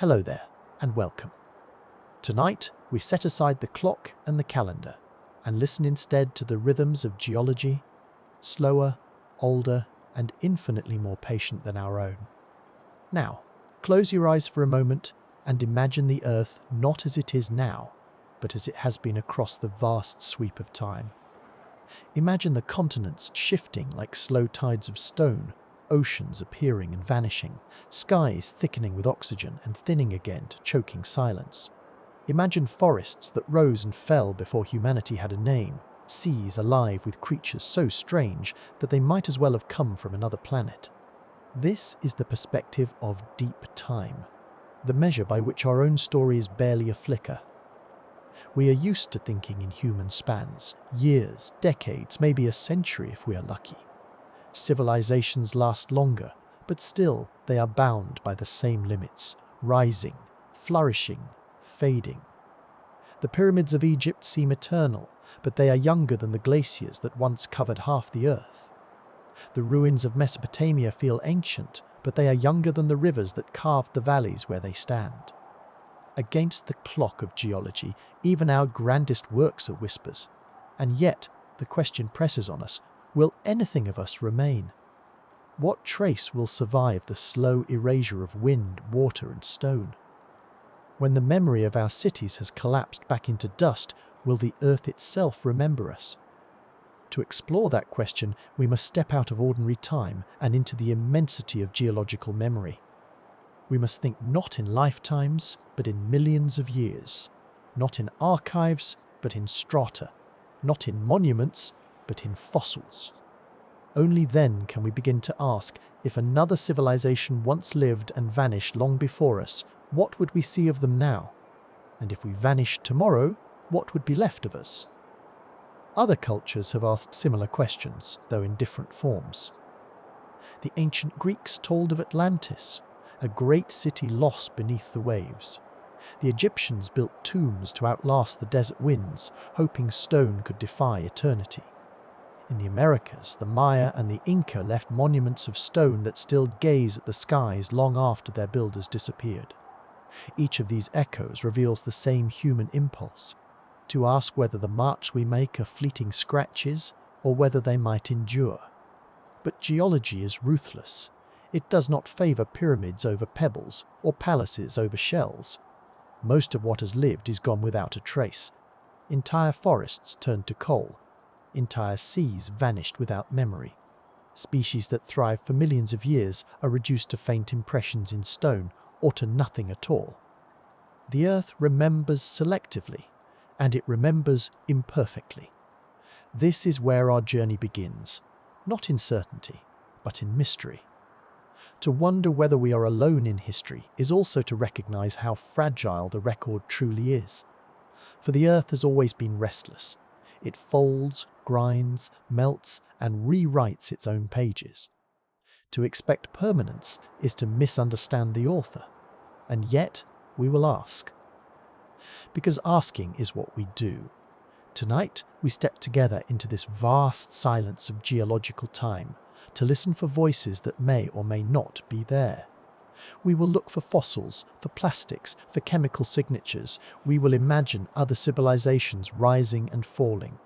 Hello there, and welcome. Tonight, we set aside the clock and the calendar and listen instead to the rhythms of geology, slower, older, and infinitely more patient than our own. Now, close your eyes for a moment and imagine the Earth not as it is now, but as it has been across the vast sweep of time. Imagine the continents shifting like slow tides of stone, oceans appearing and vanishing, skies thickening with oxygen and thinning again to choking silence. Imagine forests that rose and fell before humanity had a name, seas alive with creatures so strange that they might as well have come from another planet. This is the perspective of deep time, the measure by which our own story is barely a flicker. We are used to thinking in human spans, years, decades, maybe a century if we are lucky. Civilizations last longer, but still they are bound by the same limits, rising, flourishing, fading. The pyramids of Egypt seem eternal, but they are younger than the glaciers that once covered half the earth. The ruins of Mesopotamia feel ancient, but they are younger than the rivers that carved the valleys where they stand. Against the clock of geology, even our grandest works are whispers. And yet, the question presses on us, will anything of us remain? What trace will survive the slow erasure of wind, water, and stone? When the memory of our cities has collapsed back into dust, will the earth itself remember us? To explore that question, we must step out of ordinary time and into the immensity of geological memory. We must think not in lifetimes, but in millions of years. Not in archives, but in strata. Not in monuments, but in fossils. Only then can we begin to ask, if another civilization once lived and vanished long before us, what would we see of them now? And if we vanished tomorrow, what would be left of us? Other cultures have asked similar questions, though in different forms. The ancient Greeks told of Atlantis, a great city lost beneath the waves. The Egyptians built tombs to outlast the desert winds, hoping stone could defy eternity. In the Americas, the Maya and the Inca left monuments of stone that still gaze at the skies long after their builders disappeared. Each of these echoes reveals the same human impulse, to ask whether the marks we make are fleeting scratches or whether they might endure. But geology is ruthless. It does not favour pyramids over pebbles or palaces over shells. Most of what has lived is gone without a trace. Entire forests turned to coal. Entire seas vanished without memory. Species that thrive for millions of years are reduced to faint impressions in stone or to nothing at all. The Earth remembers selectively, and it remembers imperfectly. This is where our journey begins, not in certainty, but in mystery. To wonder whether we are alone in history is also to recognize how fragile the record truly is. For the Earth has always been restless. It folds, grinds, melts, and rewrites its own pages. To expect permanence is to misunderstand the author. And yet, we will ask. Because asking is what we do. Tonight, we step together into this vast silence of geological time to listen for voices that may or may not be there. We will look for fossils, for plastics, for chemical signatures. We will imagine other civilizations rising and falling.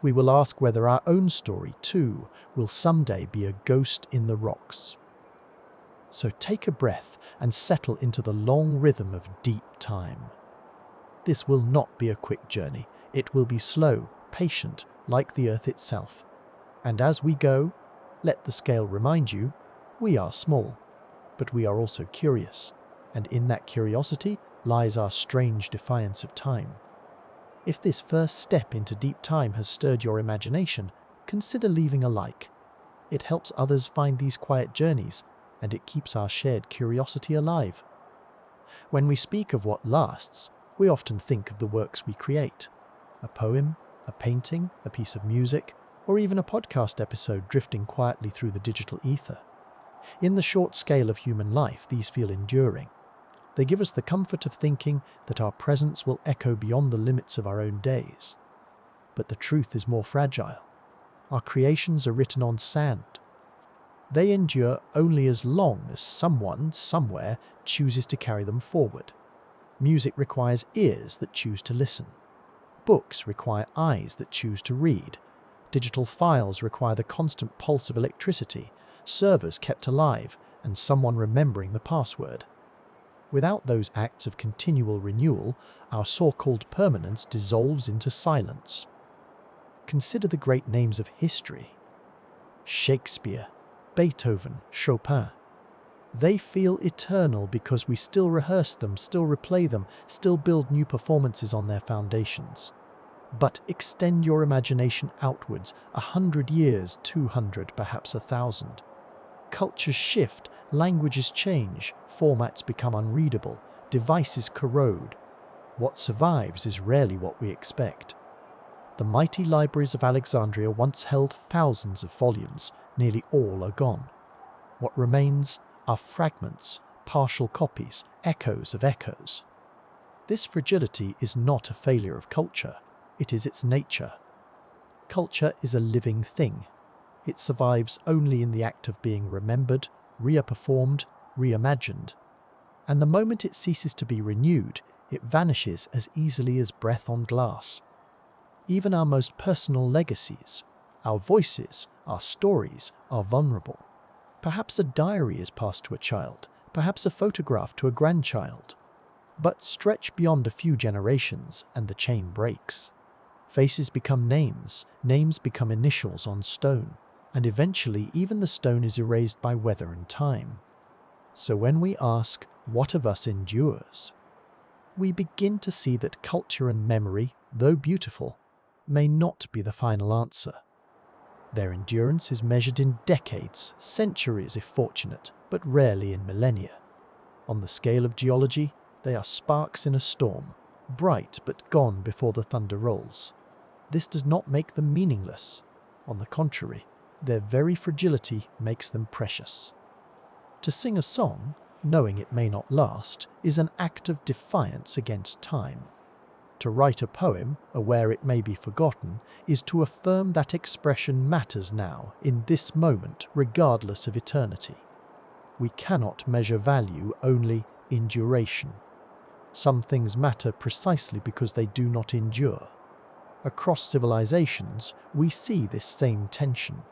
We will ask whether our own story, too, will someday be a ghost in the rocks. So take a breath and settle into the long rhythm of deep time. This will not be a quick journey. It will be slow, patient, like the Earth itself. And as we go, let the scale remind you, we are small, but we are also curious, and in that curiosity lies our strange defiance of time. If this first step into deep time has stirred your imagination, consider leaving a like. It helps others find these quiet journeys, and it keeps our shared curiosity alive. When we speak of what lasts, we often think of the works we create. A poem, a painting, a piece of music, or even a podcast episode drifting quietly through the digital ether. In the short scale of human life, these feel enduring. They give us the comfort of thinking that our presence will echo beyond the limits of our own days. But the truth is more fragile. Our creations are written on sand. They endure only as long as someone, somewhere, chooses to carry them forward. Music requires ears that choose to listen. Books require eyes that choose to read. Digital files require the constant pulse of electricity, servers kept alive, and someone remembering the password. Without those acts of continual renewal, our so-called permanence dissolves into silence. Consider the great names of history. Shakespeare, Beethoven, Chopin. They feel eternal because we still rehearse them, still replay them, still build new performances on their foundations. But extend your imagination outwards, 100 years, 200, perhaps 1,000. Cultures shift, languages change, formats become unreadable, devices corrode. What survives is rarely what we expect. The mighty libraries of Alexandria once held thousands of volumes, nearly all are gone. What remains are fragments, partial copies, echoes of echoes. This fragility is not a failure of culture, it is its nature. Culture is a living thing. It survives only in the act of being remembered, re-performed, reimagined. And the moment it ceases to be renewed, it vanishes as easily as breath on glass. Even our most personal legacies, our voices, our stories, are vulnerable. Perhaps a diary is passed to a child, perhaps a photograph to a grandchild. But stretch beyond a few generations and the chain breaks. Faces become names, names become initials on stone, and eventually even the stone is erased by weather and time. So when we ask, what of us endures? We begin to see that culture and memory, though beautiful, may not be the final answer. Their endurance is measured in decades, centuries if fortunate, but rarely in millennia. On the scale of geology, they are sparks in a storm, bright but gone before the thunder rolls. This does not make them meaningless. On the contrary, their very fragility makes them precious. To sing a song, knowing it may not last, is an act of defiance against time. To write a poem, aware it may be forgotten, is to affirm that expression matters now, in this moment, regardless of eternity. We cannot measure value only in duration. Some things matter precisely because they do not endure. Across civilizations, we see this same tension.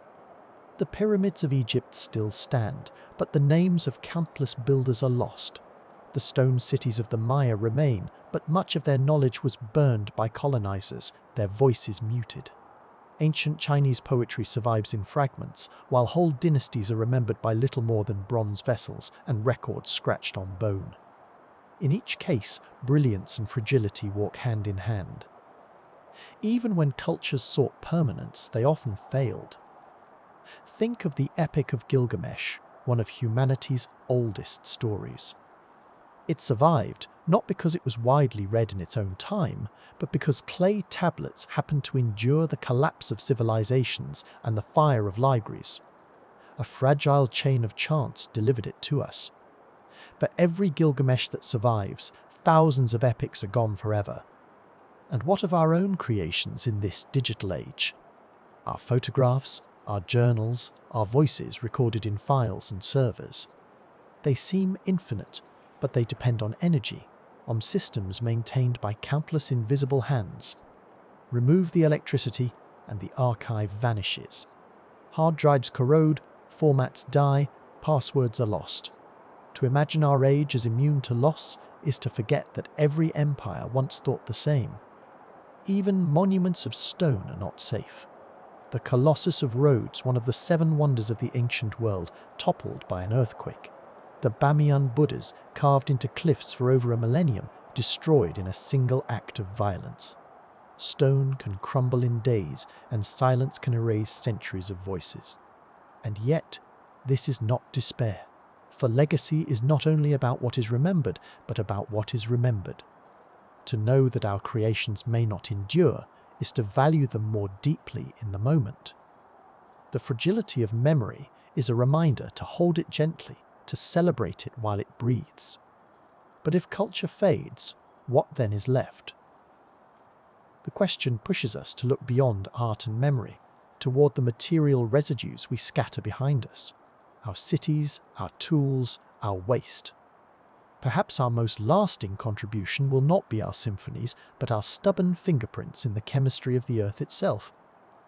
The pyramids of Egypt still stand, but the names of countless builders are lost. The stone cities of the Maya remain, but much of their knowledge was burned by colonizers, their voices muted. Ancient Chinese poetry survives in fragments, while whole dynasties are remembered by little more than bronze vessels and records scratched on bone. In each case, brilliance and fragility walk hand in hand. Even when cultures sought permanence, they often failed. Think of the Epic of Gilgamesh, one of humanity's oldest stories. It survived not because it was widely read in its own time, but because clay tablets happened to endure the collapse of civilizations and the fire of libraries. A fragile chain of chance delivered it to us. For every Gilgamesh that survives, thousands of epics are gone forever. And what of our own creations in this digital age? Our photographs, our journals, our voices recorded in files and servers. They seem infinite, but they depend on energy, on systems maintained by countless invisible hands. Remove the electricity and the archive vanishes. Hard drives corrode, formats die, passwords are lost. To imagine our age as immune to loss is to forget that every empire once thought the same. Even monuments of stone are not safe. The Colossus of Rhodes, one of the 7 wonders of the ancient world, toppled by an earthquake. The Bamiyan Buddhas, carved into cliffs for over a millennium, destroyed in a single act of violence. Stone can crumble in days, and silence can erase centuries of voices. And yet, this is not despair. For legacy is not only about what is remembered, but about what is remembered. To know that our creations may not endure is to value them more deeply in the moment. The fragility of memory is a reminder to hold it gently, to celebrate it while it breathes. But if culture fades, what then is left? The question pushes us to look beyond art and memory, toward the material residues we scatter behind us. our cities, our tools, our waste. Perhaps our most lasting contribution will not be our symphonies, but our stubborn fingerprints in the chemistry of the Earth itself.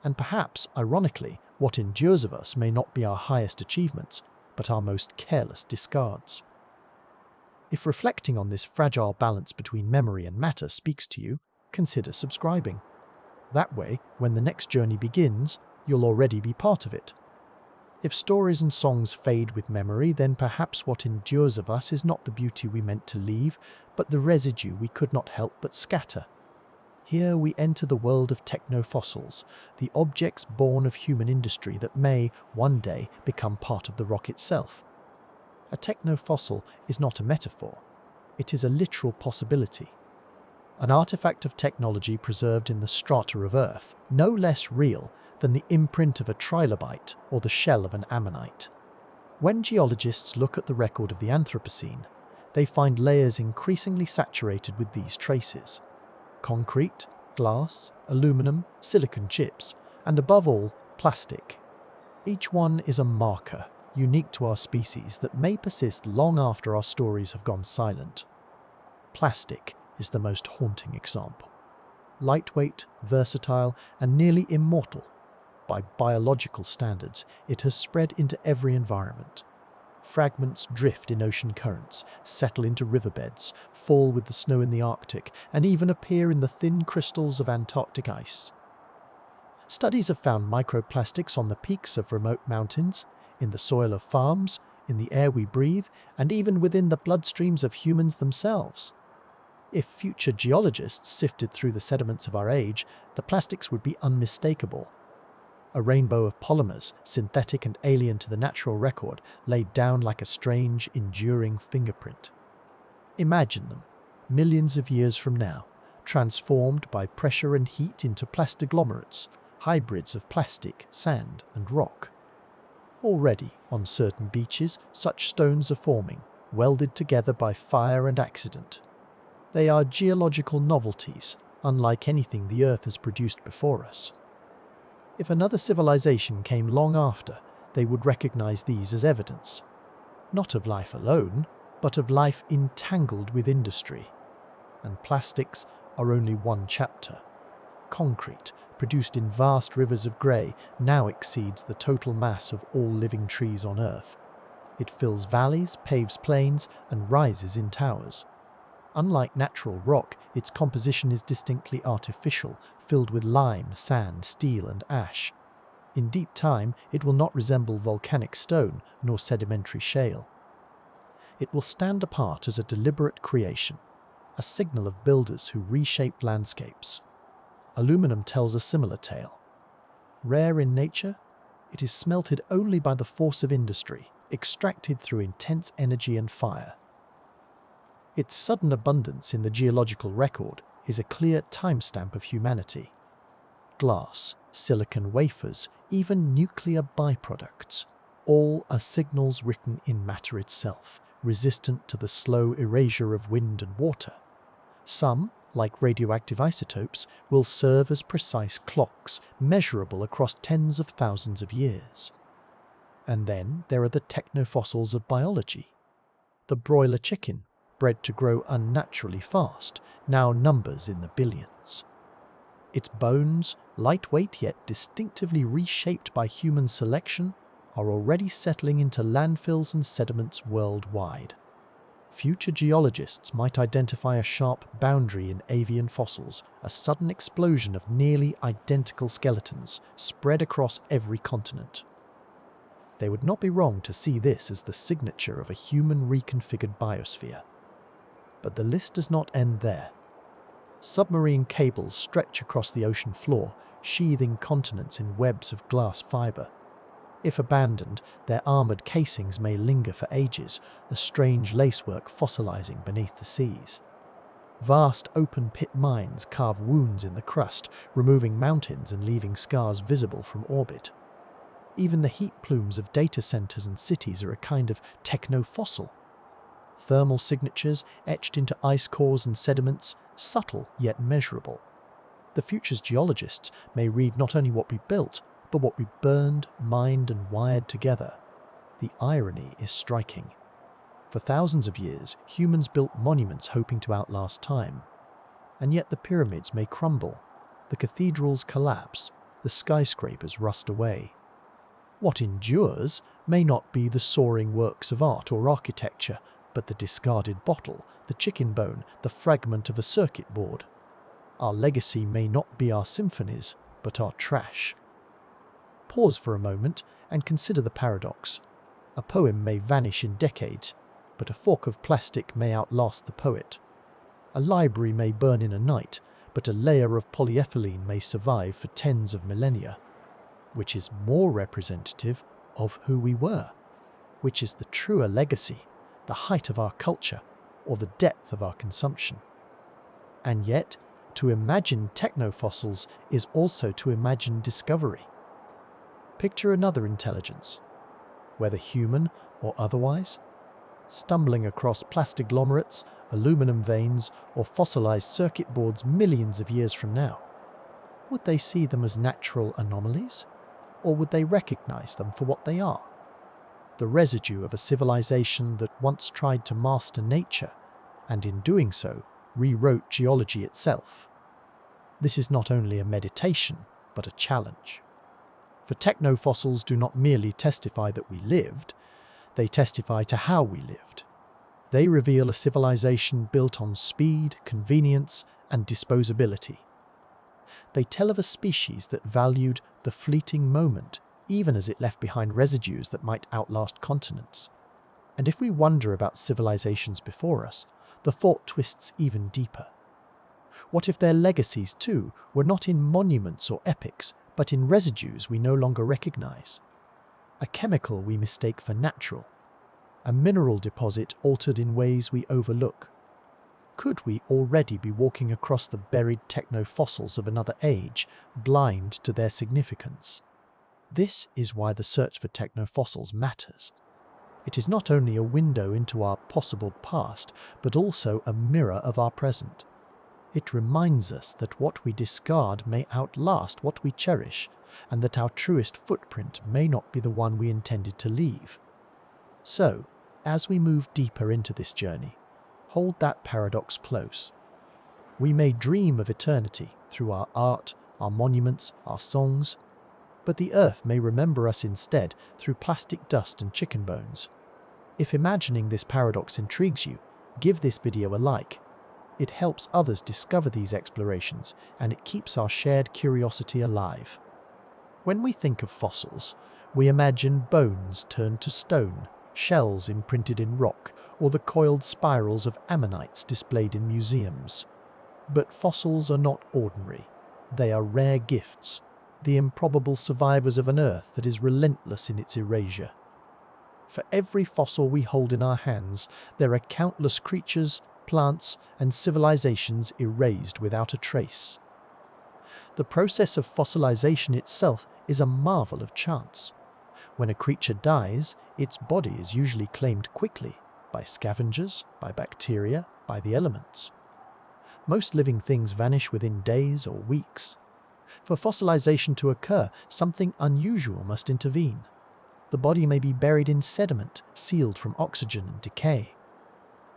And perhaps, ironically, what endures of us may not be our highest achievements, but our most careless discards. If reflecting on this fragile balance between memory and matter speaks to you, consider subscribing. That way, when the next journey begins, you'll already be part of it. If stories and songs fade with memory, then perhaps what endures of us is not the beauty we meant to leave, but the residue we could not help but scatter. Here we enter the world of technofossils, the objects born of human industry that may, one day, become part of the rock itself. A technofossil is not a metaphor, it is a literal possibility. An artifact of technology preserved in the strata of Earth, no less real than the imprint of a trilobite or the shell of an ammonite. When geologists look at the record of the Anthropocene, they find layers increasingly saturated with these traces. Concrete, glass, aluminum, silicon chips, and above all, plastic. Each one is a marker, unique to our species, that may persist long after our stories have gone silent. Plastic is the most haunting example. Lightweight, versatile, and nearly immortal. By biological standards, it has spread into every environment. Fragments drift in ocean currents, settle into riverbeds, fall with the snow in the Arctic, and even appear in the thin crystals of Antarctic ice. Studies have found microplastics on the peaks of remote mountains, in the soil of farms, in the air we breathe, and even within the bloodstreams of humans themselves. If future geologists sifted through the sediments of our age, the plastics would be unmistakable. A rainbow of polymers, synthetic and alien to the natural record, laid down like a strange, enduring fingerprint. Imagine them, millions of years from now, transformed by pressure and heat into plastiglomerates, hybrids of plastic, sand, and rock. Already, on certain beaches, such stones are forming, welded together by fire and accident. They are geological novelties, unlike anything the Earth has produced before us. If another civilization came long after, they would recognize these as evidence, not of life alone, but of life entangled with industry. And plastics are only one chapter. Concrete, produced in vast rivers of grey, now exceeds the total mass of all living trees on Earth. It fills valleys, paves plains, and rises in towers. Unlike natural rock, its composition is distinctly artificial, filled with lime, sand, steel, and ash. In deep time, it will not resemble volcanic stone nor sedimentary shale. It will stand apart as a deliberate creation, a signal of builders who reshaped landscapes. Aluminum tells a similar tale. Rare in nature, it is smelted only by the force of industry, extracted through intense energy and fire. Its sudden abundance in the geological record is a clear timestamp of humanity. Glass, silicon wafers, even nuclear byproducts, all are signals written in matter itself, resistant to the slow erasure of wind and water. Some, like radioactive isotopes, will serve as precise clocks, measurable across tens of thousands of years. And then there are the technofossils of biology. The broiler chicken, bred to grow unnaturally fast, now numbers in the billions. Its bones, lightweight yet distinctively reshaped by human selection, are already settling into landfills and sediments worldwide. Future geologists might identify a sharp boundary in avian fossils, a sudden explosion of nearly identical skeletons spread across every continent. They would not be wrong to see this as the signature of a human reconfigured biosphere. But the list does not end there. Submarine cables stretch across the ocean floor, sheathing continents in webs of glass fibre. If abandoned, their armoured casings may linger for ages, a strange lacework fossilizing beneath the seas. Vast open-pit mines carve wounds in the crust, removing mountains and leaving scars visible from orbit. Even the heat plumes of data centres and cities are a kind of technofossil. Thermal signatures etched into ice cores and sediments, subtle yet measurable. The future's geologists may read not only what we built, but what we burned, mined, and wired together. The irony is striking. For thousands of years, humans built monuments hoping to outlast time. And yet the pyramids may crumble, the cathedrals collapse, the skyscrapers rust away. What endures may not be the soaring works of art or architecture, but the discarded bottle, the chicken bone, the fragment of a circuit board. Our legacy may not be our symphonies, but our trash. Pause for a moment and consider the paradox. A poem may vanish in decades, but a fork of plastic may outlast the poet. A library may burn in a night, but a layer of polyethylene may survive for tens of millennia. Which is more representative of who we were? Which is the truer legacy, the height of our culture, or the depth of our consumption? And yet, to imagine technofossils is also to imagine discovery. Picture another intelligence, whether human or otherwise, stumbling across plastiglomerates, aluminum veins, or fossilized circuit boards millions of years from now. Would they see them as natural anomalies? Or would they recognize them for what they are? The residue of a civilization that once tried to master nature, and in doing so, rewrote geology itself. This is not only a meditation, but a challenge. For technofossils do not merely testify that we lived, they testify to how we lived. They reveal a civilization built on speed, convenience, and disposability. They tell of a species that valued the fleeting moment, even as it left behind residues that might outlast continents. And if we wonder about civilizations before us, the thought twists even deeper. What if their legacies, too, were not in monuments or epics, but in residues we no longer recognize? A chemical we mistake for natural, a mineral deposit altered in ways we overlook. Could we already be walking across the buried technofossils of another age, blind to their significance? This is why the search for technofossils matters. It is not only a window into our possible past, but also a mirror of our present. It reminds us that what we discard may outlast what we cherish, and that our truest footprint may not be the one we intended to leave. So, as we move deeper into this journey, hold that paradox close. We may dream of eternity through our art, our monuments, our songs, but the earth may remember us instead through plastic dust and chicken bones. If imagining this paradox intrigues you, give this video a like. It helps others discover these explorations, and it keeps our shared curiosity alive. When we think of fossils, we imagine bones turned to stone, shells imprinted in rock, or the coiled spirals of ammonites displayed in museums. But fossils are not ordinary. They are rare gifts, the improbable survivors of an Earth that is relentless in its erasure. For every fossil we hold in our hands, there are countless creatures, plants, and civilizations erased without a trace. The process of fossilization itself is a marvel of chance. When a creature dies, its body is usually claimed quickly, by scavengers, by bacteria, by the elements. Most living things vanish within days or weeks. For fossilization to occur, something unusual must intervene. The body may be buried in sediment, sealed from oxygen and decay.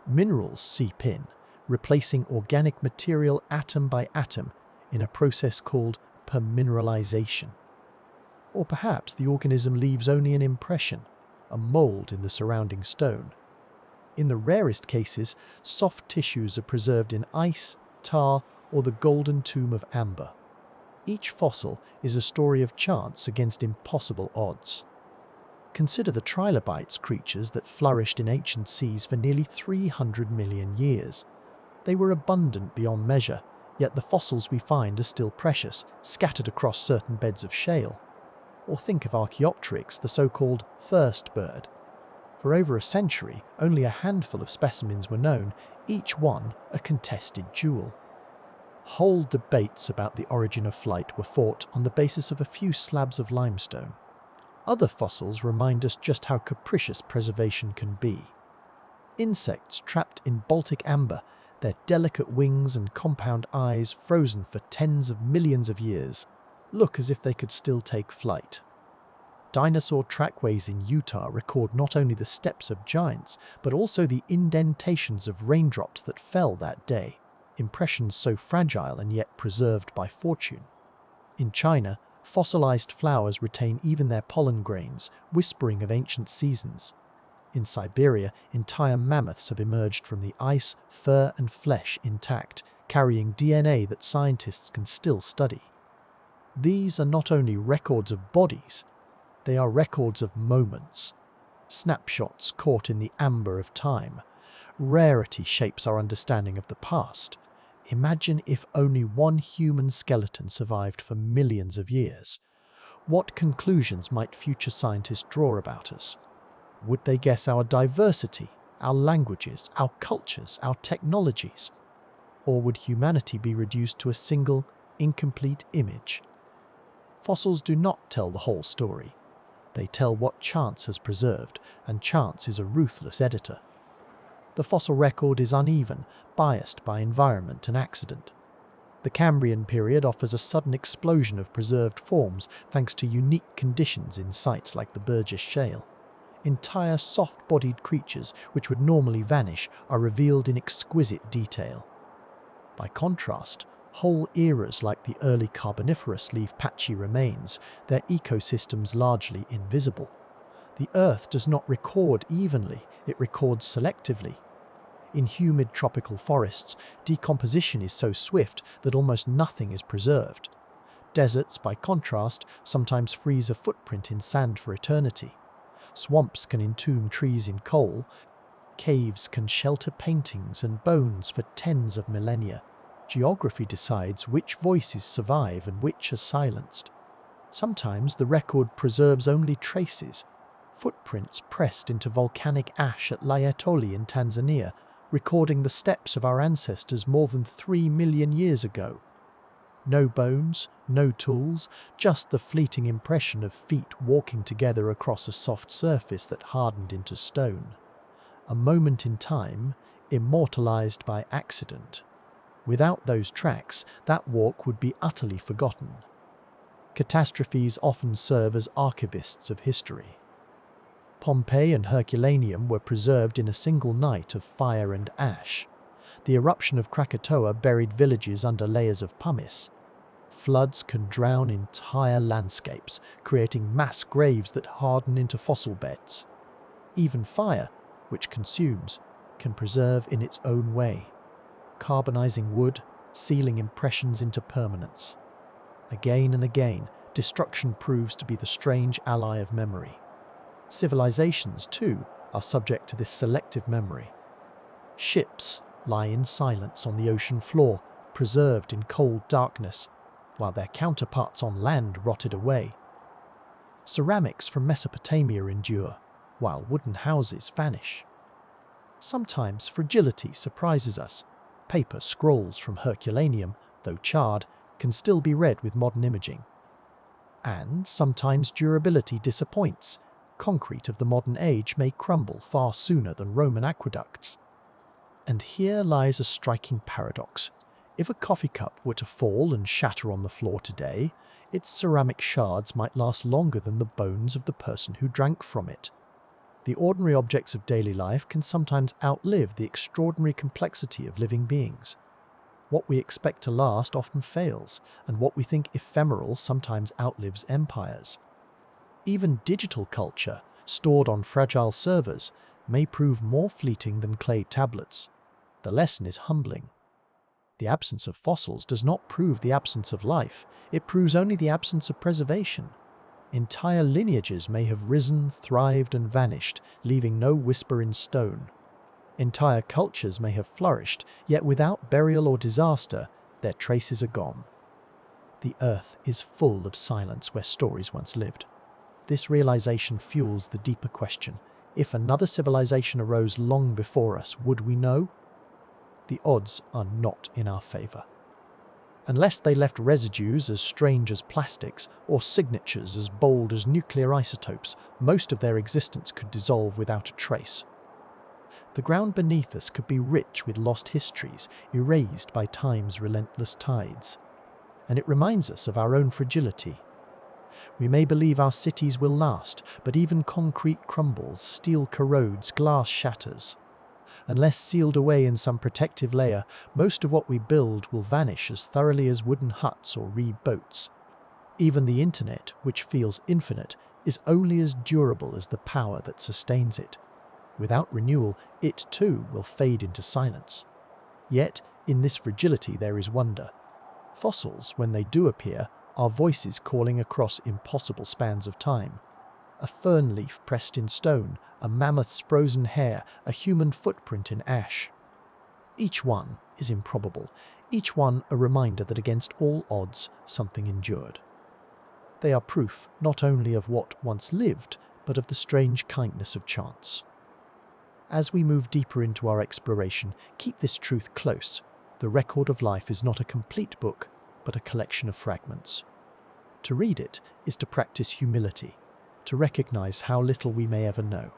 Minerals seep in, replacing organic material atom by atom in a process called permineralization. Or perhaps the organism leaves only an impression, a mold in the surrounding stone. In the rarest cases, soft tissues are preserved in ice, tar, or the golden tomb of amber. Each fossil is a story of chance against impossible odds. Consider the trilobites, creatures that flourished in ancient seas for nearly 300 million years. They were abundant beyond measure, yet the fossils we find are still precious, scattered across certain beds of shale. Or think of Archaeopteryx, the so-called first bird. For over a century, only a handful of specimens were known, each one a contested jewel. Whole debates about the origin of flight were fought on the basis of a few slabs of limestone. Other fossils remind us just how capricious preservation can be. Insects trapped in Baltic amber, their delicate wings and compound eyes frozen for tens of millions of years, look as if they could still take flight. Dinosaur trackways in Utah record not only the steps of giants, but also the indentations of raindrops that fell that day, impressions so fragile and yet preserved by fortune. In China, fossilized flowers retain even their pollen grains, whispering of ancient seasons. In Siberia, entire mammoths have emerged from the ice, fur and flesh intact, carrying DNA that scientists can still study. These are not only records of bodies, they are records of moments, snapshots caught in the amber of time. Rarity shapes our understanding of the past. Imagine if only one human skeleton survived for millions of years. What conclusions might future scientists draw about us? Would they guess our diversity, our languages, our cultures, our technologies? Or would humanity be reduced to a single, incomplete image? Fossils do not tell the whole story. They tell what chance has preserved, and chance is a ruthless editor. The fossil record is uneven, biased by environment and accident. The Cambrian period offers a sudden explosion of preserved forms thanks to unique conditions in sites like the Burgess Shale. Entire soft-bodied creatures which would normally vanish are revealed in exquisite detail. By contrast, whole eras like the early Carboniferous leave patchy remains, their ecosystems largely invisible. The Earth does not record evenly, it records selectively. In humid tropical forests, decomposition is so swift that almost nothing is preserved. Deserts, by contrast, sometimes freeze a footprint in sand for eternity. Swamps can entomb trees in coal. Caves can shelter paintings and bones for tens of millennia. Geography decides which voices survive and which are silenced. Sometimes the record preserves only traces, footprints pressed into volcanic ash at Laetoli in Tanzania, recording the steps of our ancestors more than 3 million years ago. No bones, no tools, just the fleeting impression of feet walking together across a soft surface that hardened into stone. A moment in time, immortalized by accident. Without those tracks, that walk would be utterly forgotten. Catastrophes often serve as archivists of history. Pompeii and Herculaneum were preserved in a single night of fire and ash. The eruption of Krakatoa buried villages under layers of pumice. Floods can drown entire landscapes, creating mass graves that harden into fossil beds. Even fire, which consumes, can preserve in its own way, carbonizing wood, sealing impressions into permanence. Again and again, destruction proves to be the strange ally of memory. Civilizations, too, are subject to this selective memory. Ships lie in silence on the ocean floor, preserved in cold darkness, while their counterparts on land rotted away. Ceramics from Mesopotamia endure, while wooden houses vanish. Sometimes fragility surprises us. Paper scrolls from Herculaneum, though charred, can still be read with modern imaging. And sometimes durability disappoints. Concrete of the modern age may crumble far sooner than Roman aqueducts. And here lies a striking paradox. If a coffee cup were to fall and shatter on the floor today, its ceramic shards might last longer than the bones of the person who drank from it. The ordinary objects of daily life can sometimes outlive the extraordinary complexity of living beings. What we expect to last often fails, and what we think ephemeral sometimes outlives empires. Even digital culture, stored on fragile servers, may prove more fleeting than clay tablets. The lesson is humbling. The absence of fossils does not prove the absence of life, it proves only the absence of preservation. Entire lineages may have risen, thrived and vanished, leaving no whisper in stone. Entire cultures may have flourished, yet without burial or disaster, their traces are gone. The earth is full of silence where stories once lived. This realization fuels the deeper question: if another civilization arose long before us, would we know? The odds are not in our favor. Unless they left residues as strange as plastics, or signatures as bold as nuclear isotopes, most of their existence could dissolve without a trace. The ground beneath us could be rich with lost histories, erased by time's relentless tides. And it reminds us of our own fragility. We may believe our cities will last, but even concrete crumbles, steel corrodes, glass shatters. Unless sealed away in some protective layer, most of what we build will vanish as thoroughly as wooden huts or reed boats. Even the internet, which feels infinite, is only as durable as the power that sustains it. Without renewal, it too will fade into silence. Yet, in this fragility there is wonder. Fossils, when they do appear, are voices calling across impossible spans of time. A fern leaf pressed in stone, a mammoth's frozen hair, a human footprint in ash. Each one is improbable, each one a reminder that against all odds something endured. They are proof not only of what once lived, but of the strange kindness of chance. As we move deeper into our exploration, keep this truth close. The record of life is not a complete book, but a collection of fragments. To read it is to practice humility, to recognize how little we may ever know.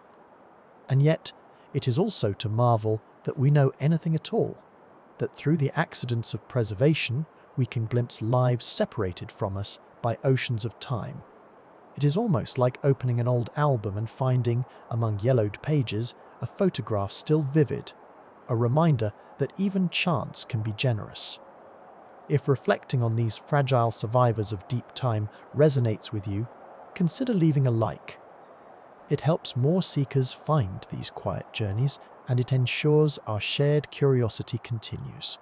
And yet, it is also to marvel that we know anything at all, that through the accidents of preservation, we can glimpse lives separated from us by oceans of time. It is almost like opening an old album and finding, among yellowed pages, a photograph still vivid, a reminder that even chance can be generous. If reflecting on these fragile survivors of deep time resonates with you, consider leaving a like. It helps more seekers find these quiet journeys, and it ensures our shared curiosity continues.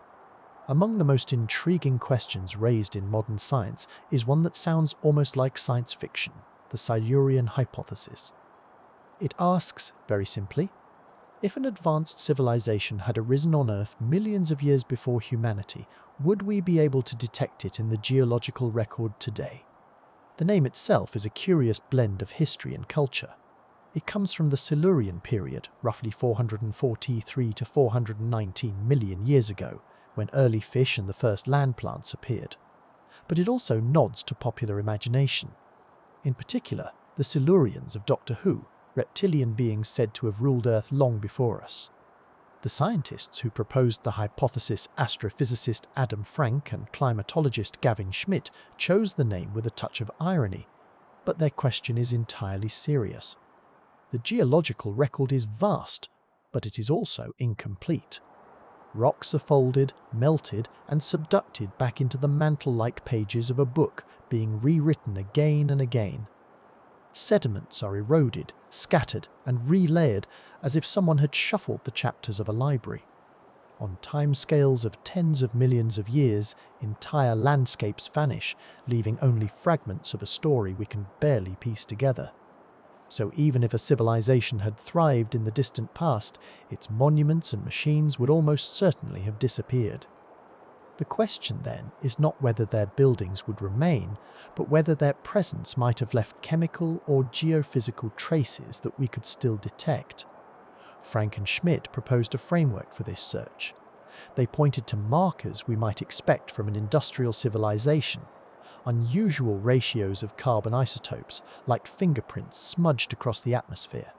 Among the most intriguing questions raised in modern science is one that sounds almost like science fiction, the Silurian Hypothesis. It asks, very simply, if an advanced civilization had arisen on Earth millions of years before humanity, would we be able to detect it in the geological record today? The name itself is a curious blend of history and culture. It comes from the Silurian period, roughly 443 to 419 million years ago, when early fish and the first land plants appeared. But it also nods to popular imagination. In particular, the Silurians of Doctor Who, reptilian beings said to have ruled Earth long before us. The scientists who proposed the hypothesis, astrophysicist Adam Frank and climatologist Gavin Schmidt, chose the name with a touch of irony, but their question is entirely serious. The geological record is vast, but it is also incomplete. Rocks are folded, melted, and subducted back into the mantle-like pages of a book, being rewritten again and again. Sediments are eroded, scattered, and relayered as if someone had shuffled the chapters of a library. On timescales of tens of millions of years, entire landscapes vanish, leaving only fragments of a story we can barely piece together. So even if a civilization had thrived in the distant past, its monuments and machines would almost certainly have disappeared. The question then is not whether their buildings would remain, but whether their presence might have left chemical or geophysical traces that we could still detect. Frank and Schmidt proposed a framework for this search. They pointed to markers we might expect from an industrial civilization, unusual ratios of carbon isotopes, like fingerprints smudged across the atmosphere,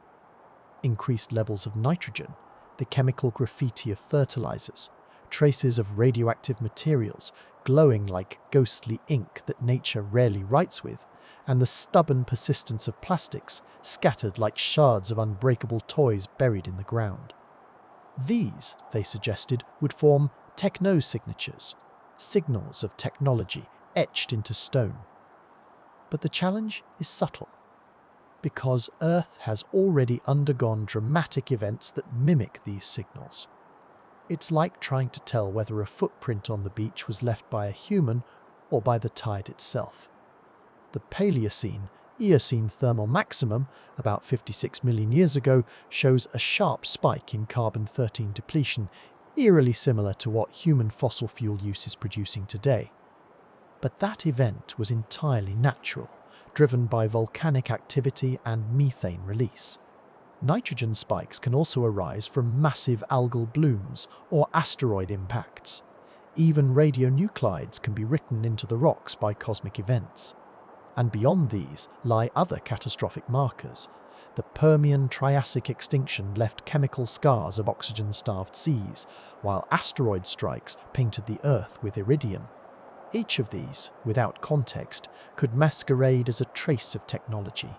increased levels of nitrogen, the chemical graffiti of fertilizers, traces of radioactive materials glowing like ghostly ink that nature rarely writes with, and the stubborn persistence of plastics scattered like shards of unbreakable toys buried in the ground. These, they suggested, would form techno-signatures, signals of technology etched into stone. But the challenge is subtle, because Earth has already undergone dramatic events that mimic these signals. It's like trying to tell whether a footprint on the beach was left by a human or by the tide itself. The Paleocene-Eocene thermal maximum, about 56 million years ago, shows a sharp spike in carbon-13 depletion, eerily similar to what human fossil fuel use is producing today. But that event was entirely natural, driven by volcanic activity and methane release. Nitrogen spikes can also arise from massive algal blooms or asteroid impacts. Even radionuclides can be written into the rocks by cosmic events. And beyond these lie other catastrophic markers. The Permian-Triassic extinction left chemical scars of oxygen-starved seas, while asteroid strikes painted the Earth with iridium. Each of these, without context, could masquerade as a trace of technology.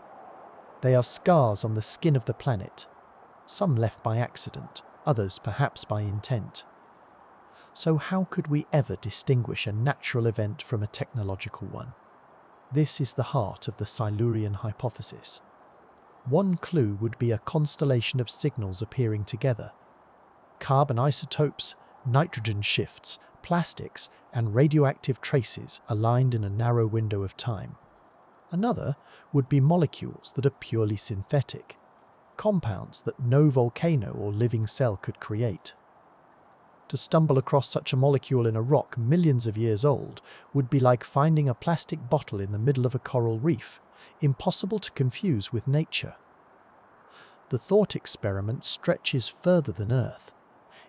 They are scars on the skin of the planet, some left by accident, others perhaps by intent. So how could we ever distinguish a natural event from a technological one? This is the heart of the Silurian hypothesis. One clue would be a constellation of signals appearing together. Carbon isotopes, nitrogen shifts, plastics, and radioactive traces aligned in a narrow window of time. Another would be molecules that are purely synthetic, compounds that no volcano or living cell could create. To stumble across such a molecule in a rock millions of years old would be like finding a plastic bottle in the middle of a coral reef, impossible to confuse with nature. The thought experiment stretches further than Earth.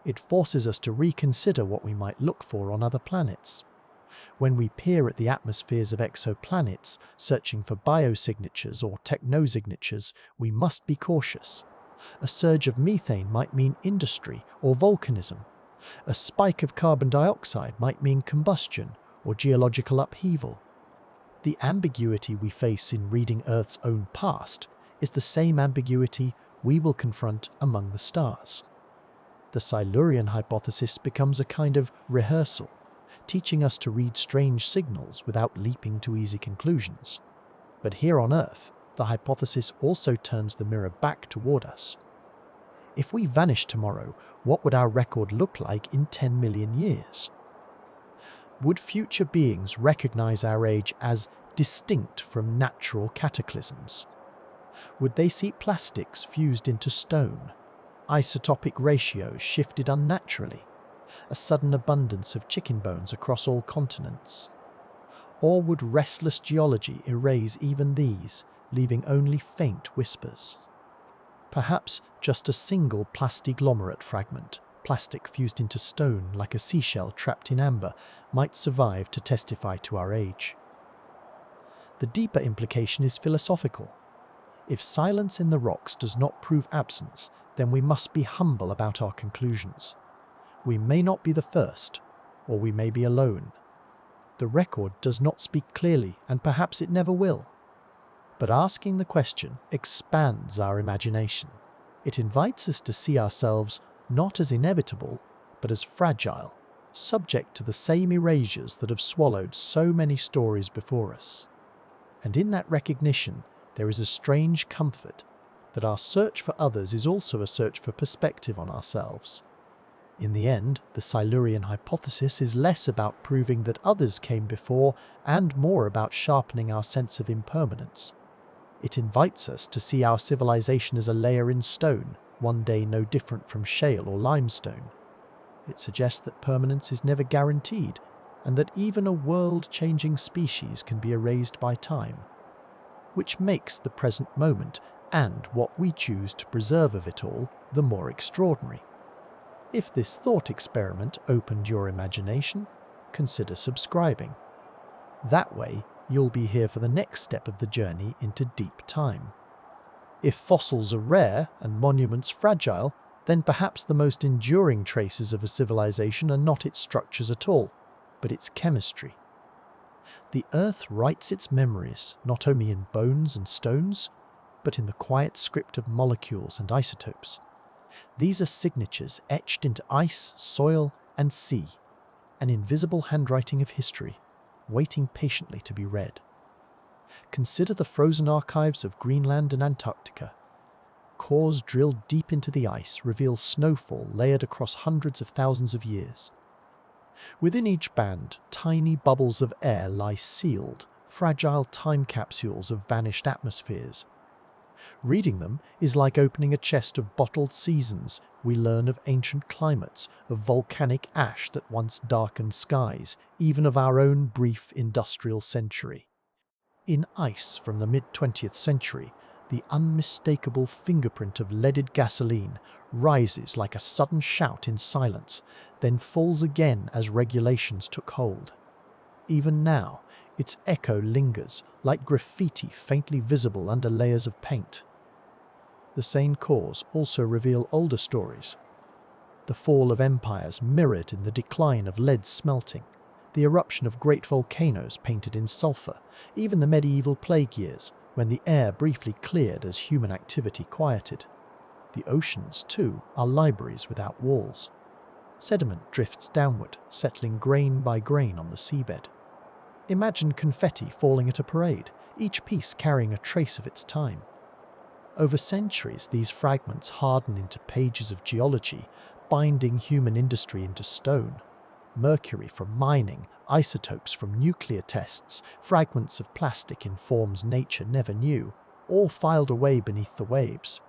It forces us to reconsider what we might look for on other planets. When we peer at the atmospheres of exoplanets, searching for biosignatures or technosignatures, we must be cautious. A surge of methane might mean industry or volcanism. A spike of carbon dioxide might mean combustion or geological upheaval. The ambiguity we face in reading Earth's own past is the same ambiguity we will confront among the stars. The Silurian hypothesis becomes a kind of rehearsal, teaching us to read strange signals without leaping to easy conclusions. But here on Earth, the hypothesis also turns the mirror back toward us. If we vanish tomorrow, what would our record look like in 10 million years? Would future beings recognize our age as distinct from natural cataclysms? Would they see plastics fused into stone, isotopic ratios shifted unnaturally, a sudden abundance of chicken bones across all continents? Or would restless geology erase even these, leaving only faint whispers? Perhaps just a single plastiglomerate fragment, plastic fused into stone like a seashell trapped in amber, might survive to testify to our age. The deeper implication is philosophical. If silence in the rocks does not prove absence, then we must be humble about our conclusions. We may not be the first, or we may be alone. The record does not speak clearly, and perhaps it never will. But asking the question expands our imagination. It invites us to see ourselves not as inevitable, but as fragile, subject to the same erasures that have swallowed so many stories before us. And in that recognition, there is a strange comfort that our search for others is also a search for perspective on ourselves. In the end, the Silurian hypothesis is less about proving that others came before and more about sharpening our sense of impermanence. It invites us to see our civilization as a layer in stone, one day no different from shale or limestone. It suggests that permanence is never guaranteed, and that even a world-changing species can be erased by time, which makes the present moment and what we choose to preserve of it all the more extraordinary. If this thought experiment opened your imagination, consider subscribing. That way, you'll be here for the next step of the journey into deep time. If fossils are rare and monuments fragile, then perhaps the most enduring traces of a civilization are not its structures at all, but its chemistry. The Earth writes its memories not only in bones and stones, but in the quiet script of molecules and isotopes. These are signatures etched into ice, soil, and sea, an invisible handwriting of history, waiting patiently to be read. Consider the frozen archives of Greenland and Antarctica. Cores drilled deep into the ice reveal snowfall layered across hundreds of thousands of years. Within each band, tiny bubbles of air lie sealed, fragile time capsules of vanished atmospheres. Reading them is like opening a chest of bottled seasons. We learn of ancient climates, of volcanic ash that once darkened skies, even of our own brief industrial century. In ice from the mid-20th century, the unmistakable fingerprint of leaded gasoline rises like a sudden shout in silence, then falls again as regulations took hold. Even now, its echo lingers, like graffiti faintly visible under layers of paint. The same cores also reveal older stories. The fall of empires mirrored in the decline of lead smelting, the eruption of great volcanoes painted in sulfur, even the medieval plague years, when the air briefly cleared as human activity quieted. The oceans, too, are libraries without walls. Sediment drifts downward, settling grain by grain on the seabed. Imagine confetti falling at a parade, each piece carrying a trace of its time. Over centuries, these fragments harden into pages of geology, binding human industry into stone. Mercury from mining, isotopes from nuclear tests, fragments of plastic in forms nature never knew, all filed away beneath the waves.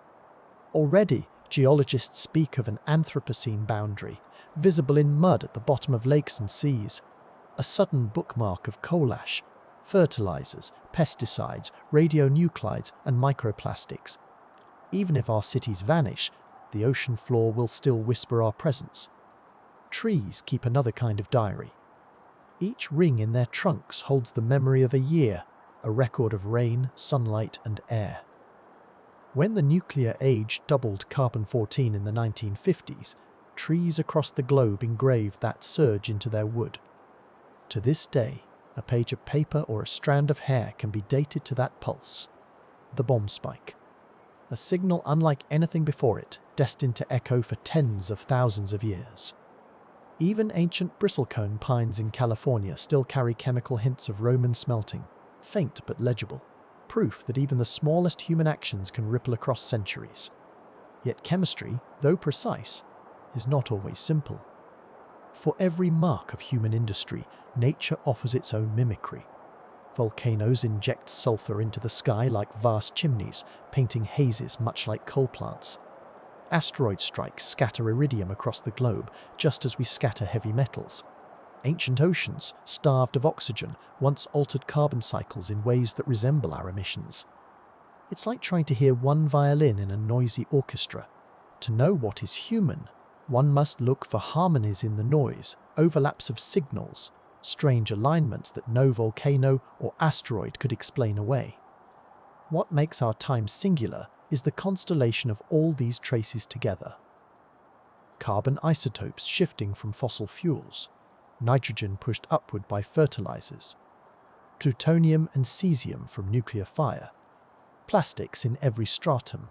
Already, geologists speak of an Anthropocene boundary, visible in mud at the bottom of lakes and seas, a sudden bookmark of coal ash, fertilizers, pesticides, radionuclides, and microplastics. Even if our cities vanish, the ocean floor will still whisper our presence. Trees keep another kind of diary. Each ring in their trunks holds the memory of a year, a record of rain, sunlight, and air. When the nuclear age doubled carbon-14 in the 1950s, trees across the globe engraved that surge into their wood. To this day, a page of paper or a strand of hair can be dated to that pulse. The bomb spike. A signal unlike anything before it, destined to echo for tens of thousands of years. Even ancient bristlecone pines in California still carry chemical hints of Roman smelting, faint but legible, proof that even the smallest human actions can ripple across centuries. Yet chemistry, though precise, is not always simple. For every mark of human industry, nature offers its own mimicry. Volcanoes inject sulfur into the sky like vast chimneys, painting hazes much like coal plants. Asteroid strikes scatter iridium across the globe, just as we scatter heavy metals. Ancient oceans, starved of oxygen, once altered carbon cycles in ways that resemble our emissions. It's like trying to hear one violin in a noisy orchestra. To know what is human, one must look for harmonies in the noise, overlaps of signals, strange alignments that no volcano or asteroid could explain away. What makes our time singular is the constellation of all these traces together. Carbon isotopes shifting from fossil fuels, nitrogen pushed upward by fertilizers, plutonium and cesium from nuclear fire, plastics in every stratum,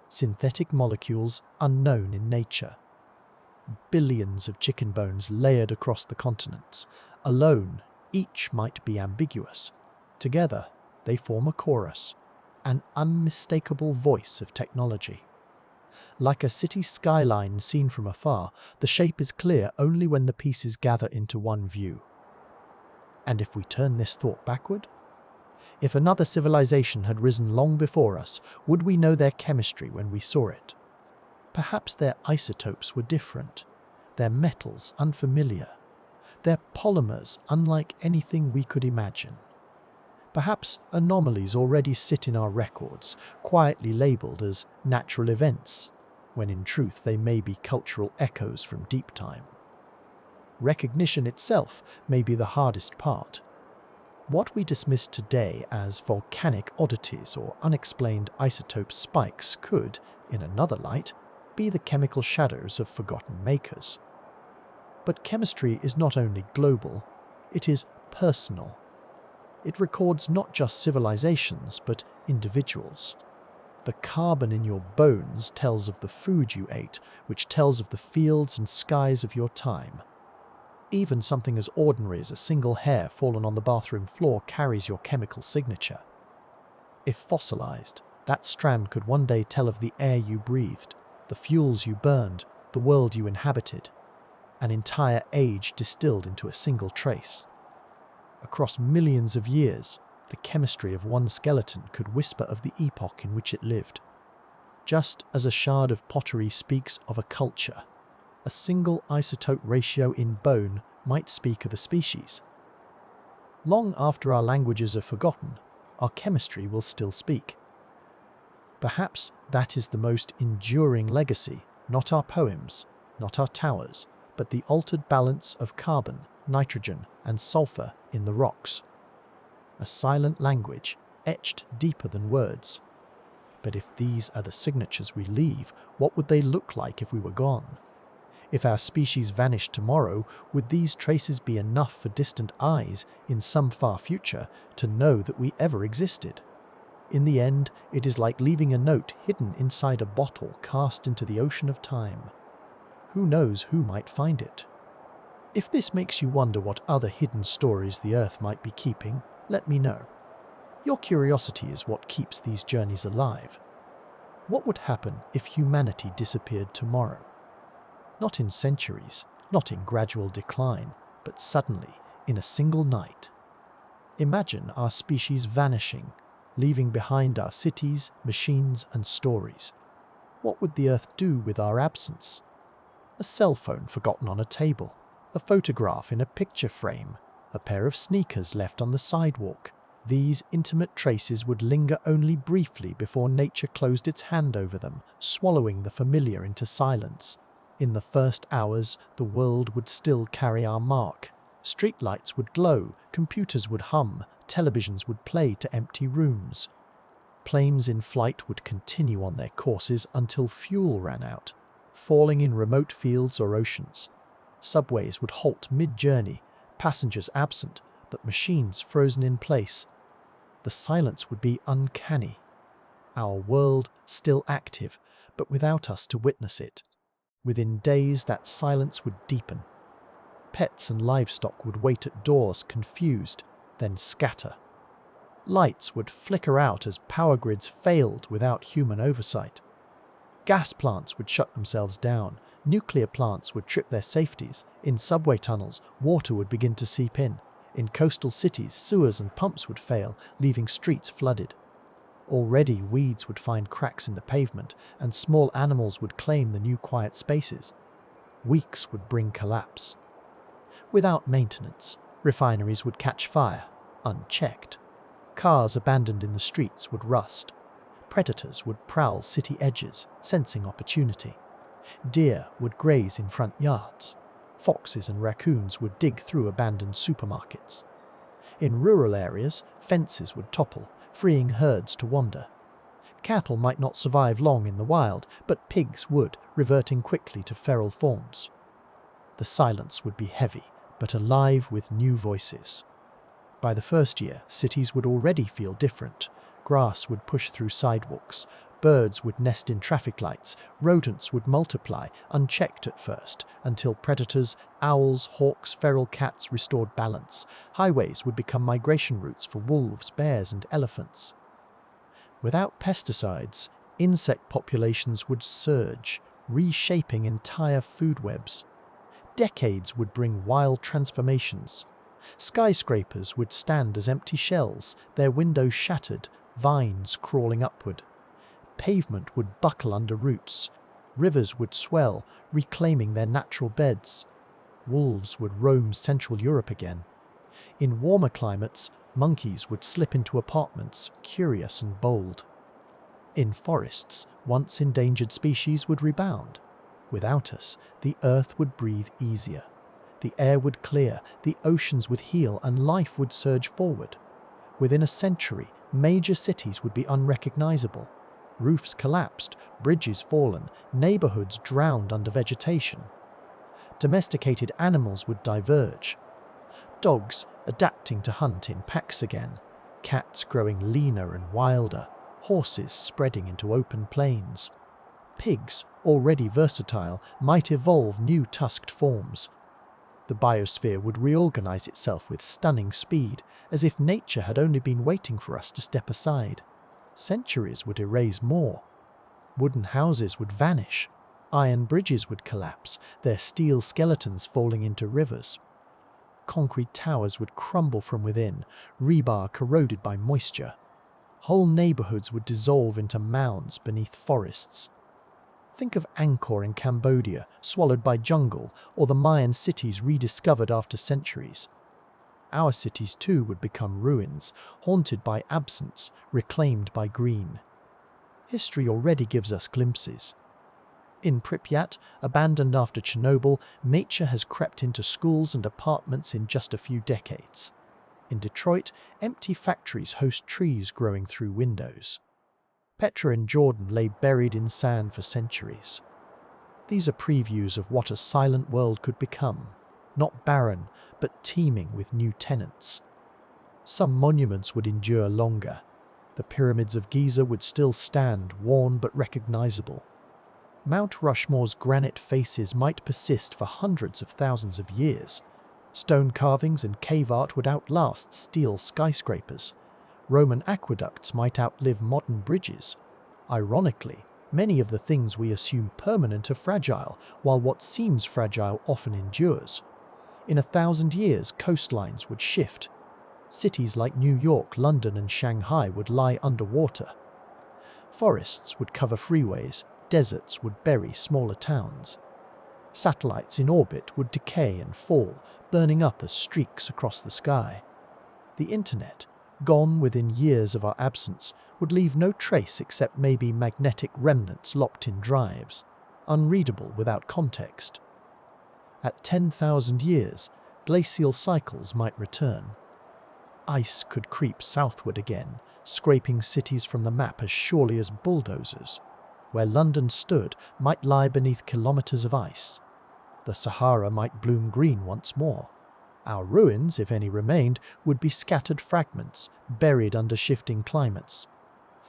synthetic molecules unknown in nature, billions of chicken bones layered across the continents. Alone, each might be ambiguous. Together, they form a chorus, an unmistakable voice of technology. Like a city skyline seen from afar, the shape is clear only when the pieces gather into one view. And if we turn this thought backward? If another civilization had risen long before us, would we know their chemistry when we saw it? Perhaps their isotopes were different, their metals unfamiliar, their polymers unlike anything we could imagine. Perhaps anomalies already sit in our records, quietly labelled as natural events, when in truth they may be cultural echoes from deep time. Recognition itself may be the hardest part. What we dismiss today as volcanic oddities or unexplained isotope spikes could, in another light, be the chemical shadows of forgotten makers. But chemistry is not only global, it is personal. It records not just civilizations, but individuals. The carbon in your bones tells of the food you ate, which tells of the fields and skies of your time. Even something as ordinary as a single hair fallen on the bathroom floor carries your chemical signature. If fossilized, that strand could one day tell of the air you breathed, the fuels you burned, the world you inhabited. An entire age distilled into a single trace. Across millions of years, the chemistry of one skeleton could whisper of the epoch in which it lived. Just as a shard of pottery speaks of a culture, a single isotope ratio in bone might speak of a species. Long after our languages are forgotten, our chemistry will still speak. Perhaps that is the most enduring legacy, not our poems, not our towers, but the altered balance of carbon, nitrogen, and sulfur in the rocks. A silent language, etched deeper than words. But if these are the signatures we leave, what would they look like if we were gone? If our species vanished tomorrow, would these traces be enough for distant eyes in some far future to know that we ever existed? In the end, it is like leaving a note hidden inside a bottle cast into the ocean of time. Who knows who might find it? If this makes you wonder what other hidden stories the Earth might be keeping, let me know. Your curiosity is what keeps these journeys alive. What would happen if humanity disappeared tomorrow? Not in centuries, not in gradual decline, but suddenly, in a single night. Imagine our species vanishing, leaving behind our cities, machines, and stories. What would the Earth do with our absence? A cell phone forgotten on a table, a photograph in a picture frame, a pair of sneakers left on the sidewalk. These intimate traces would linger only briefly before nature closed its hand over them, swallowing the familiar into silence. In the first hours, the world would still carry our mark. Streetlights would glow, computers would hum, televisions would play to empty rooms. Planes in flight would continue on their courses until fuel ran out, falling in remote fields or oceans. Subways would halt mid-journey, passengers absent, but machines frozen in place. The silence would be uncanny. Our world still active, but without us to witness it. Within days, that silence would deepen. Pets and livestock would wait at doors, confused, then scatter. Lights would flicker out as power grids failed without human oversight. Gas plants would shut themselves down. Nuclear plants would trip their safeties. In subway tunnels, water would begin to seep in. In coastal cities, sewers and pumps would fail, leaving streets flooded. Already, weeds would find cracks in the pavement, and small animals would claim the new quiet spaces. Weeks would bring collapse. Without maintenance, refineries would catch fire, unchecked. Cars abandoned in the streets would rust. Predators would prowl city edges, sensing opportunity. Deer would graze in front yards. Foxes and raccoons would dig through abandoned supermarkets. In rural areas, fences would topple, freeing herds to wander. Cattle might not survive long in the wild, but pigs would, reverting quickly to feral forms. The silence would be heavy, but alive with new voices. By the first year, cities would already feel different. Grass would push through sidewalks. Birds would nest in traffic lights. Rodents would multiply, unchecked at first, until predators, owls, hawks, feral cats restored balance. Highways would become migration routes for wolves, bears, and elephants. Without pesticides, insect populations would surge, reshaping entire food webs. Decades would bring wild transformations. Skyscrapers would stand as empty shells, their windows shattered, vines crawling upward. Pavement would buckle under roots. Rivers would swell, reclaiming their natural beds. Wolves would roam Central Europe again. In warmer climates, monkeys would slip into apartments, curious and bold. In forests, once endangered species would rebound. Without us, the earth would breathe easier. The air would clear, the oceans would heal, and life would surge forward. Within a century, major cities would be unrecognizable. Roofs collapsed, bridges fallen, neighborhoods drowned under vegetation. Domesticated animals would diverge. Dogs adapting to hunt in packs again, cats growing leaner and wilder, horses spreading into open plains. Pigs, already versatile, might evolve new tusked forms. The biosphere would reorganize itself with stunning speed, as if nature had only been waiting for us to step aside. Centuries would erase more. Wooden houses would vanish. Iron bridges would collapse, their steel skeletons falling into rivers. Concrete towers would crumble from within, rebar corroded by moisture. Whole neighborhoods would dissolve into mounds beneath forests. Think of Angkor in Cambodia, swallowed by jungle, or the Mayan cities rediscovered after centuries. Our cities too would become ruins, haunted by absence, reclaimed by green. History already gives us glimpses. In Pripyat, abandoned after Chernobyl, nature has crept into schools and apartments in just a few decades. In Detroit, empty factories host trees growing through windows. Petra in Jordan lay buried in sand for centuries. These are previews of what a silent world could become, not barren, but teeming with new tenants. Some monuments would endure longer. The pyramids of Giza would still stand, worn but recognizable. Mount Rushmore's granite faces might persist for hundreds of thousands of years. Stone carvings and cave art would outlast steel skyscrapers. Roman aqueducts might outlive modern bridges. Ironically, many of the things we assume permanent are fragile, while what seems fragile often endures. In 1,000 years, coastlines would shift. Cities like New York, London, and Shanghai would lie underwater. Forests would cover freeways, deserts would bury smaller towns. Satellites in orbit would decay and fall, burning up as streaks across the sky. The internet, gone within years of our absence, would leave no trace except maybe magnetic remnants locked in drives, unreadable without context. At 10,000 years, glacial cycles might return. Ice could creep southward again, scraping cities from the map as surely as bulldozers. Where London stood might lie beneath kilometers of ice. The Sahara might bloom green once more. Our ruins, if any remained, would be scattered fragments, buried under shifting climates.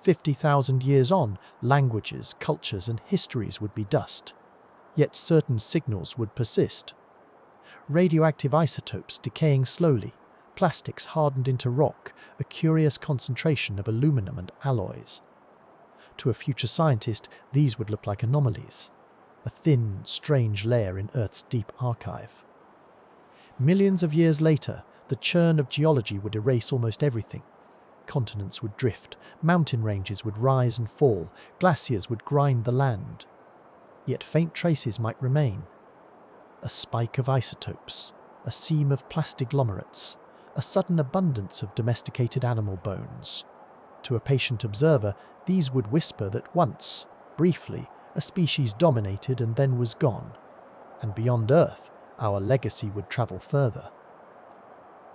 50,000 years on, languages, cultures, and histories would be dust. Yet certain signals would persist. Radioactive isotopes decaying slowly, plastics hardened into rock, a curious concentration of aluminum and alloys. To a future scientist, these would look like anomalies, a thin, strange layer in Earth's deep archive. Millions of years later, the churn of geology would erase almost everything. Continents would drift, mountain ranges would rise and fall, glaciers would grind the land. Yet faint traces might remain. A spike of isotopes, a seam of plastiglomerates, a sudden abundance of domesticated animal bones. To a patient observer, these would whisper that once, briefly, a species dominated and then was gone. And beyond Earth, our legacy would travel further.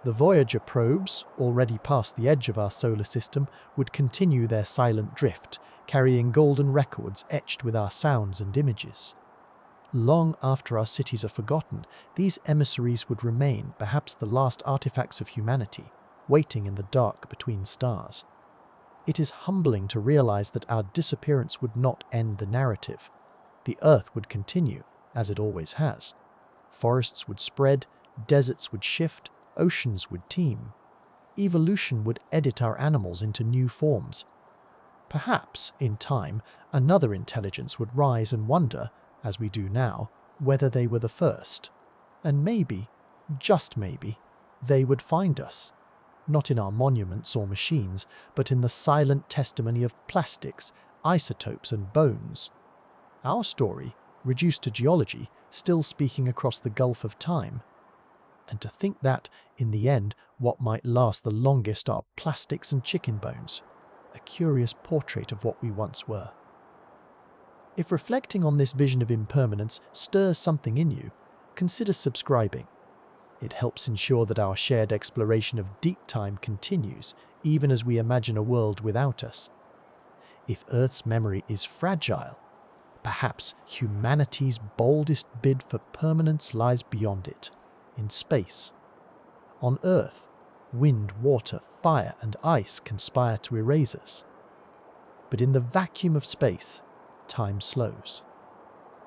The Voyager probes, already past the edge of our solar system, would continue their silent drift, carrying golden records etched with our sounds and images. Long after our cities are forgotten, these emissaries would remain, perhaps the last artifacts of humanity, waiting in the dark between stars. It is humbling to realize that our disappearance would not end the narrative. The Earth would continue, as it always has. Forests would spread, deserts would shift, oceans would teem. Evolution would edit our animals into new forms. Perhaps, in time, another intelligence would rise and wonder, as we do now, whether they were the first. And maybe, just maybe, they would find us. Not in our monuments or machines, but in the silent testimony of plastics, isotopes, and bones. Our story, reduced to geology, still speaking across the gulf of time. And to think that, in the end, what might last the longest are plastics and chicken bones, a curious portrait of what we once were. If reflecting on this vision of impermanence stirs something in you, consider subscribing. It helps ensure that our shared exploration of deep time continues, even as we imagine a world without us. If Earth's memory is fragile, perhaps humanity's boldest bid for permanence lies beyond it, in space. On Earth, wind, water, fire, and ice conspire to erase us. But in the vacuum of space, time slows.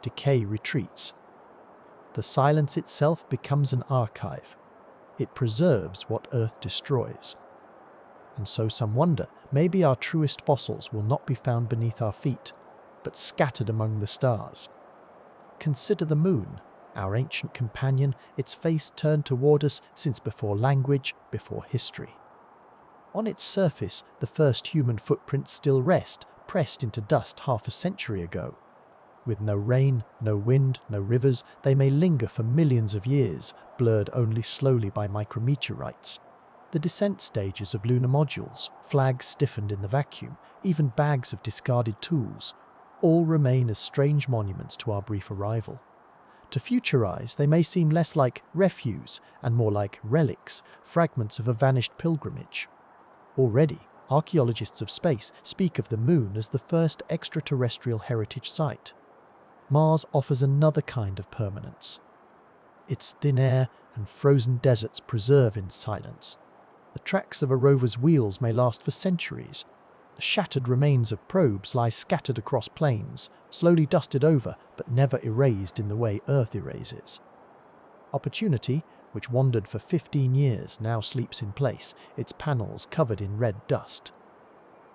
Decay retreats. The silence itself becomes an archive. It preserves what Earth destroys. And so some wonder, maybe our truest fossils will not be found beneath our feet, but scattered among the stars. Consider the moon, our ancient companion, its face turned toward us since before language, before history. On its surface, the first human footprints still rest, pressed into dust half a century ago. With no rain, no wind, no rivers, they may linger for millions of years, blurred only slowly by micrometeorites. The descent stages of lunar modules, flags stiffened in the vacuum, even bags of discarded tools, all remain as strange monuments to our brief arrival. To future eyes, they may seem less like refuse and more like relics, fragments of a vanished pilgrimage. Already, archaeologists of space speak of the moon as the first extraterrestrial heritage site. Mars offers another kind of permanence. Its thin air and frozen deserts preserve in silence. The tracks of a rover's wheels may last for centuries. The shattered remains of probes lie scattered across plains, slowly dusted over but never erased in the way Earth erases. Opportunity, which wandered for 15 years, now sleeps in place, its panels covered in red dust.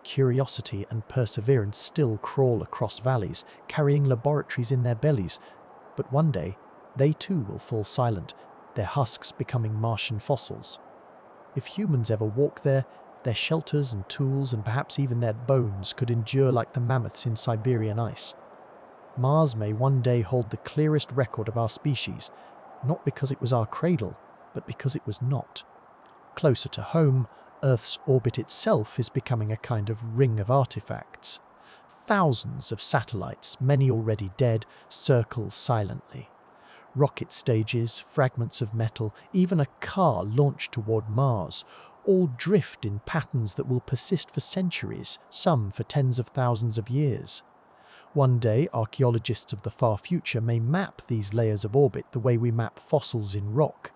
Curiosity and perseverance still crawl across valleys, carrying laboratories in their bellies, but one day they too will fall silent, their husks becoming Martian fossils. If humans ever walk there, their shelters and tools and perhaps even their bones could endure like the mammoths in Siberian ice. Mars may one day hold the clearest record of our species, not because it was our cradle, but because it was not. Closer to home, Earth's orbit itself is becoming a kind of ring of artifacts. Thousands of satellites, many already dead, circle silently. Rocket stages, fragments of metal, even a car launched toward Mars, all drift in patterns that will persist for centuries, some for tens of thousands of years. One day, archaeologists of the far future may map these layers of orbit the way we map fossils in rock.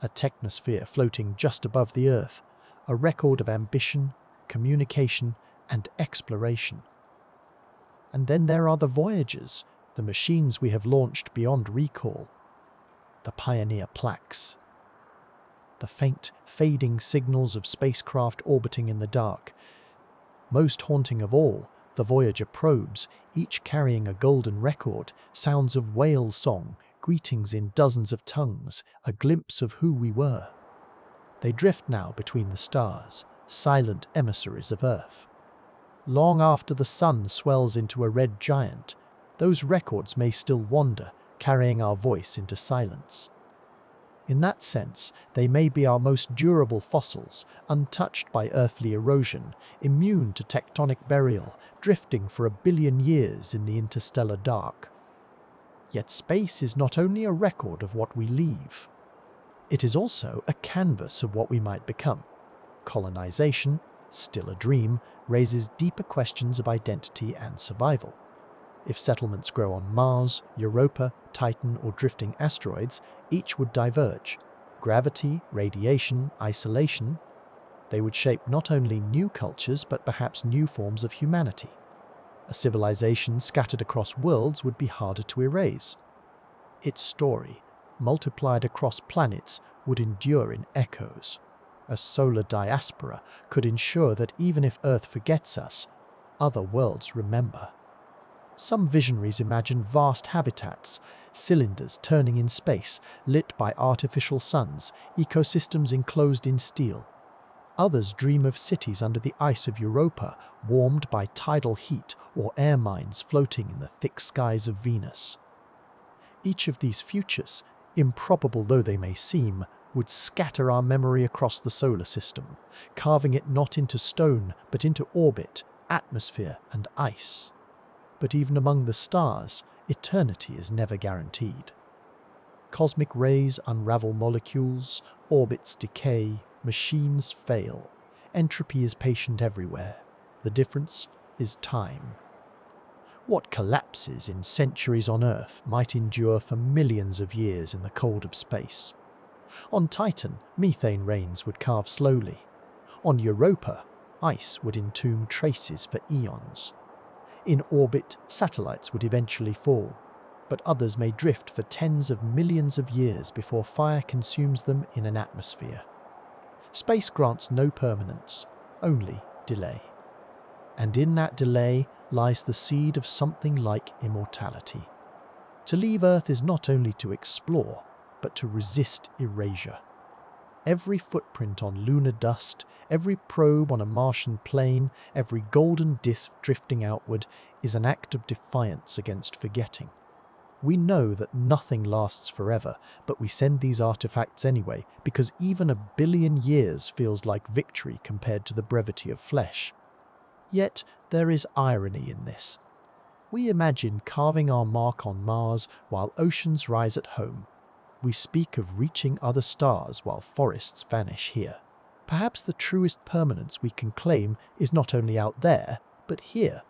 A technosphere floating just above the Earth, a record of ambition, communication, and exploration. And then there are the Voyagers, the machines we have launched beyond recall. The Pioneer plaques. The faint, fading signals of spacecraft orbiting in the dark. Most haunting of all, the Voyager probes, each carrying a golden record, sounds of whale song, greetings in dozens of tongues, a glimpse of who we were. They drift now between the stars, silent emissaries of Earth. Long after the sun swells into a red giant, those records may still wander, carrying our voice into silence. In that sense, they may be our most durable fossils, untouched by earthly erosion, immune to tectonic burial, drifting for 1 billion years in the interstellar dark. Yet space is not only a record of what we leave. It is also a canvas of what we might become. Colonization, still a dream, raises deeper questions of identity and survival. If settlements grow on Mars, Europa, Titan, or drifting asteroids, each would diverge. Gravity, radiation, isolation. They would shape not only new cultures but perhaps new forms of humanity. A civilization scattered across worlds would be harder to erase. Its story, multiplied across planets, would endure in echoes. A solar diaspora could ensure that even if Earth forgets us, other worlds remember. Some visionaries imagine vast habitats, cylinders turning in space, lit by artificial suns, ecosystems enclosed in steel. Others dream of cities under the ice of Europa, warmed by tidal heat, or air mines floating in the thick skies of Venus. Each of these futures, improbable though they may seem, would scatter our memory across the solar system, carving it not into stone but into orbit, atmosphere, and ice. But even among the stars, eternity is never guaranteed. Cosmic rays unravel molecules, orbits decay, machines fail. Entropy is patient everywhere. The difference is time. What collapses in centuries on Earth might endure for millions of years in the cold of space. On Titan, methane rains would carve slowly. On Europa, ice would entomb traces for eons. In orbit, satellites would eventually fall, but others may drift for tens of millions of years before fire consumes them in an atmosphere. Space grants no permanence, only delay. And in that delay lies the seed of something like immortality. To leave Earth is not only to explore, but to resist erasure. Every footprint on lunar dust, every probe on a Martian plain, every golden disk drifting outward is an act of defiance against forgetting. We know that nothing lasts forever, but we send these artifacts anyway, because even 1 billion years feels like victory compared to the brevity of flesh. Yet there is irony in this. We imagine carving our mark on Mars while oceans rise at home. We speak of reaching other stars while forests vanish here. Perhaps the truest permanence we can claim is not only out there, but here.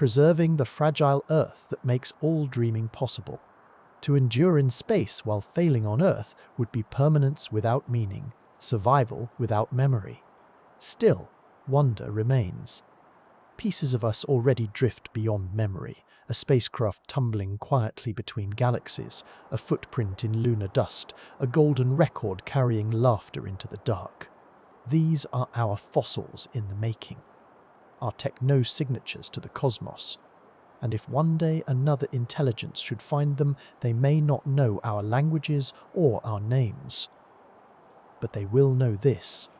preserving the fragile earth that makes all dreaming possible. To endure in space while failing on Earth would be permanence without meaning, survival without memory. Still, wonder remains. Pieces of us already drift beyond memory, a spacecraft tumbling quietly between galaxies, a footprint in lunar dust, a golden record carrying laughter into the dark. These are our fossils in the making, our techno-signatures to the cosmos. And if one day another intelligence should find them, they may not know our languages or our names. But they will know this: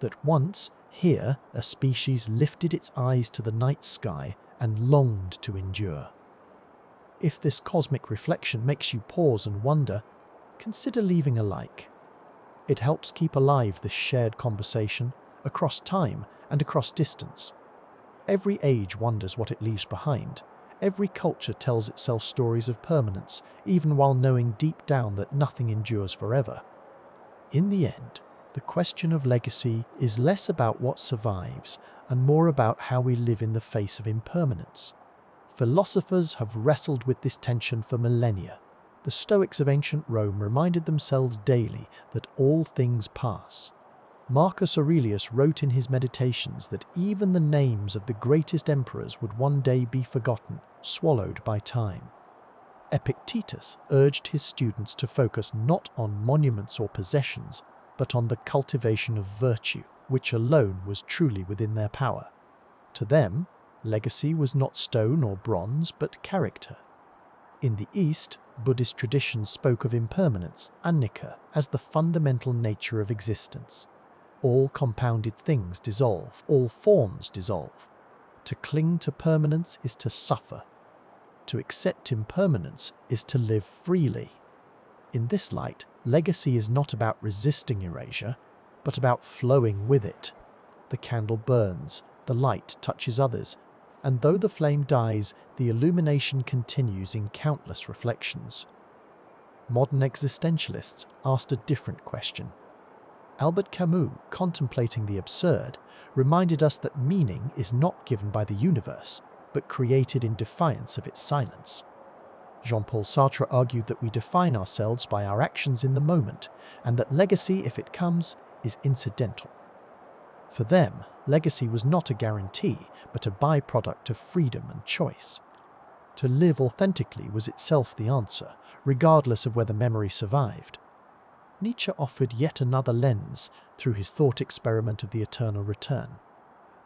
that once, here, a species lifted its eyes to the night sky and longed to endure. If this cosmic reflection makes you pause and wonder, consider leaving a like. It helps keep alive this shared conversation across time and across distance. Every age wonders what it leaves behind. Every culture tells itself stories of permanence, even while knowing deep down that nothing endures forever. In the end, the question of legacy is less about what survives and more about how we live in the face of impermanence. Philosophers have wrestled with this tension for millennia. The Stoics of ancient Rome reminded themselves daily that all things pass. Marcus Aurelius wrote in his Meditations that even the names of the greatest emperors would one day be forgotten, swallowed by time. Epictetus urged his students to focus not on monuments or possessions, but on the cultivation of virtue, which alone was truly within their power. To them, legacy was not stone or bronze, but character. In the East, Buddhist traditions spoke of impermanence, anicca, as the fundamental nature of existence. All compounded things dissolve, all forms dissolve. To cling to permanence is to suffer. To accept impermanence is to live freely. In this light, legacy is not about resisting erasure, but about flowing with it. The candle burns, the light touches others, and though the flame dies, the illumination continues in countless reflections. Modern existentialists asked a different question. Albert Camus, contemplating the absurd, reminded us that meaning is not given by the universe, but created in defiance of its silence. Jean-Paul Sartre argued that we define ourselves by our actions in the moment, and that legacy, if it comes, is incidental. For them, legacy was not a guarantee, but a byproduct of freedom and choice. To live authentically was itself the answer, regardless of whether memory survived. Nietzsche offered yet another lens through his thought experiment of the eternal return.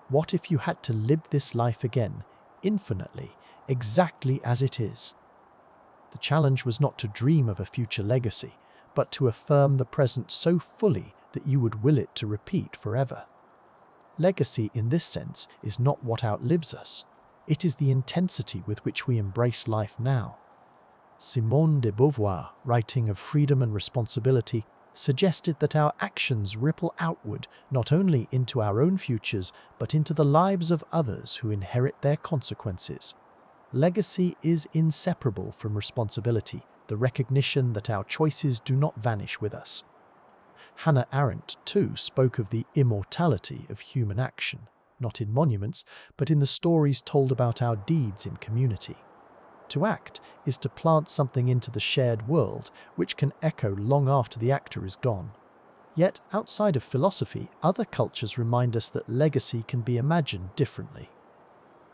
What if you had to live this life again, infinitely, exactly as it is? The challenge was not to dream of a future legacy, but to affirm the present so fully that you would will it to repeat forever. Legacy, in this sense, is not what outlives us. It is the intensity with which we embrace life now. Simone de Beauvoir, writing of freedom and responsibility, suggested that our actions ripple outward not only into our own futures, but into the lives of others who inherit their consequences. Legacy is inseparable from responsibility, the recognition that our choices do not vanish with us. Hannah Arendt, too, spoke of the immortality of human action, not in monuments, but in the stories told about our deeds in community. To act is to plant something into the shared world which can echo long after the actor is gone. Yet, outside of philosophy, other cultures remind us that legacy can be imagined differently.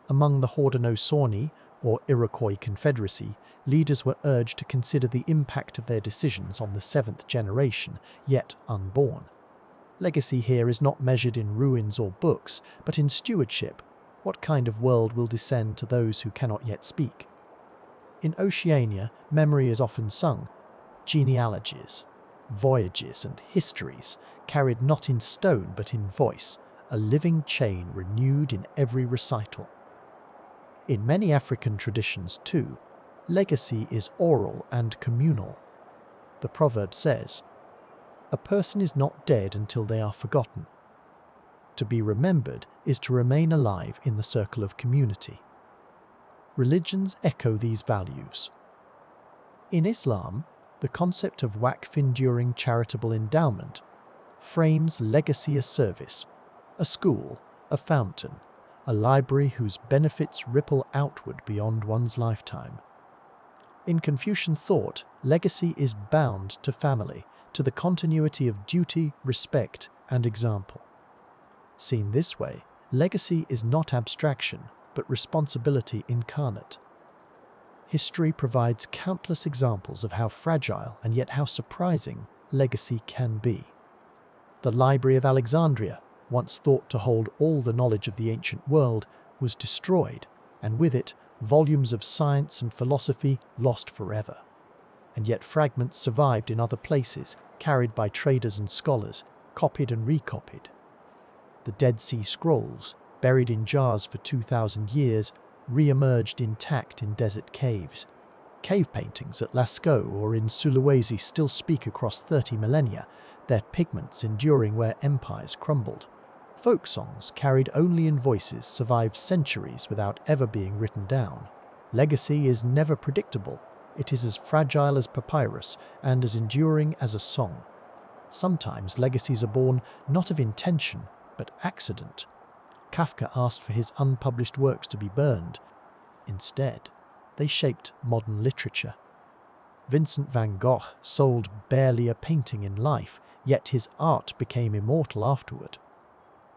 Among the Haudenosaunee, or Iroquois Confederacy, leaders were urged to consider the impact of their decisions on the seventh generation, yet unborn. Legacy here is not measured in ruins or books, but in stewardship. What kind of world will descend to those who cannot yet speak? In Oceania, memory is often sung. Genealogies, voyages and histories, carried not in stone but in voice, a living chain renewed in every recital. In many African traditions, too, legacy is oral and communal. The proverb says, "A person is not dead until they are forgotten." To be remembered is to remain alive in the circle of community. Religions echo these values. In Islam, the concept of waqf, enduring charitable endowment, frames legacy as service, a school, a fountain, a library whose benefits ripple outward beyond one's lifetime. In Confucian thought, legacy is bound to family, to the continuity of duty, respect, and example. Seen this way, legacy is not abstraction, but responsibility incarnate. History provides countless examples of how fragile and yet how surprising legacy can be. The Library of Alexandria, once thought to hold all the knowledge of the ancient world, was destroyed, and with it, volumes of science and philosophy lost forever. And yet fragments survived in other places, carried by traders and scholars, copied and recopied. The Dead Sea Scrolls, buried in jars for 2,000 years, re-emerged intact in desert caves. Cave paintings at Lascaux or in Sulawesi still speak across 30 millennia, their pigments enduring where empires crumbled. Folk songs, carried only in voices, survive centuries without ever being written down. Legacy is never predictable. It is as fragile as papyrus and as enduring as a song. Sometimes legacies are born not of intention, but accident. Kafka asked for his unpublished works to be burned. Instead, they shaped modern literature. Vincent van Gogh sold barely a painting in life, yet his art became immortal afterward.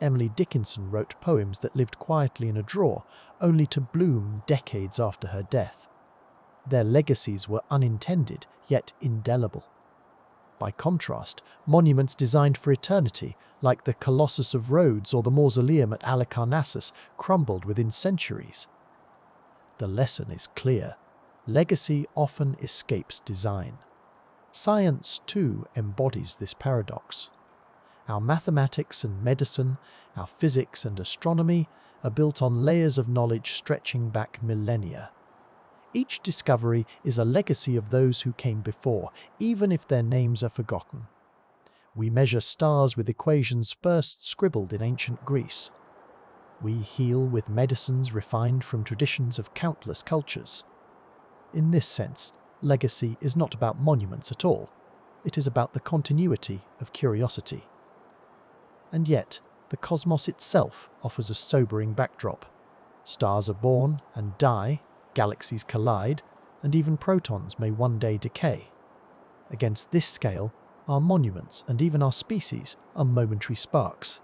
Emily Dickinson wrote poems that lived quietly in a drawer, only to bloom decades after her death. Their legacies were unintended, yet indelible. By contrast, monuments designed for eternity, like the Colossus of Rhodes or the mausoleum at Halicarnassus, crumbled within centuries. The lesson is clear. Legacy often escapes design. Science, too, embodies this paradox. Our mathematics and medicine, our physics and astronomy are built on layers of knowledge stretching back millennia. Each discovery is a legacy of those who came before, even if their names are forgotten. We measure stars with equations first scribbled in ancient Greece. We heal with medicines refined from traditions of countless cultures. In this sense, legacy is not about monuments at all. It is about the continuity of curiosity. And yet, the cosmos itself offers a sobering backdrop. Stars are born and die, galaxies collide, and even protons may one day decay. Against this scale, our monuments and even our species are momentary sparks.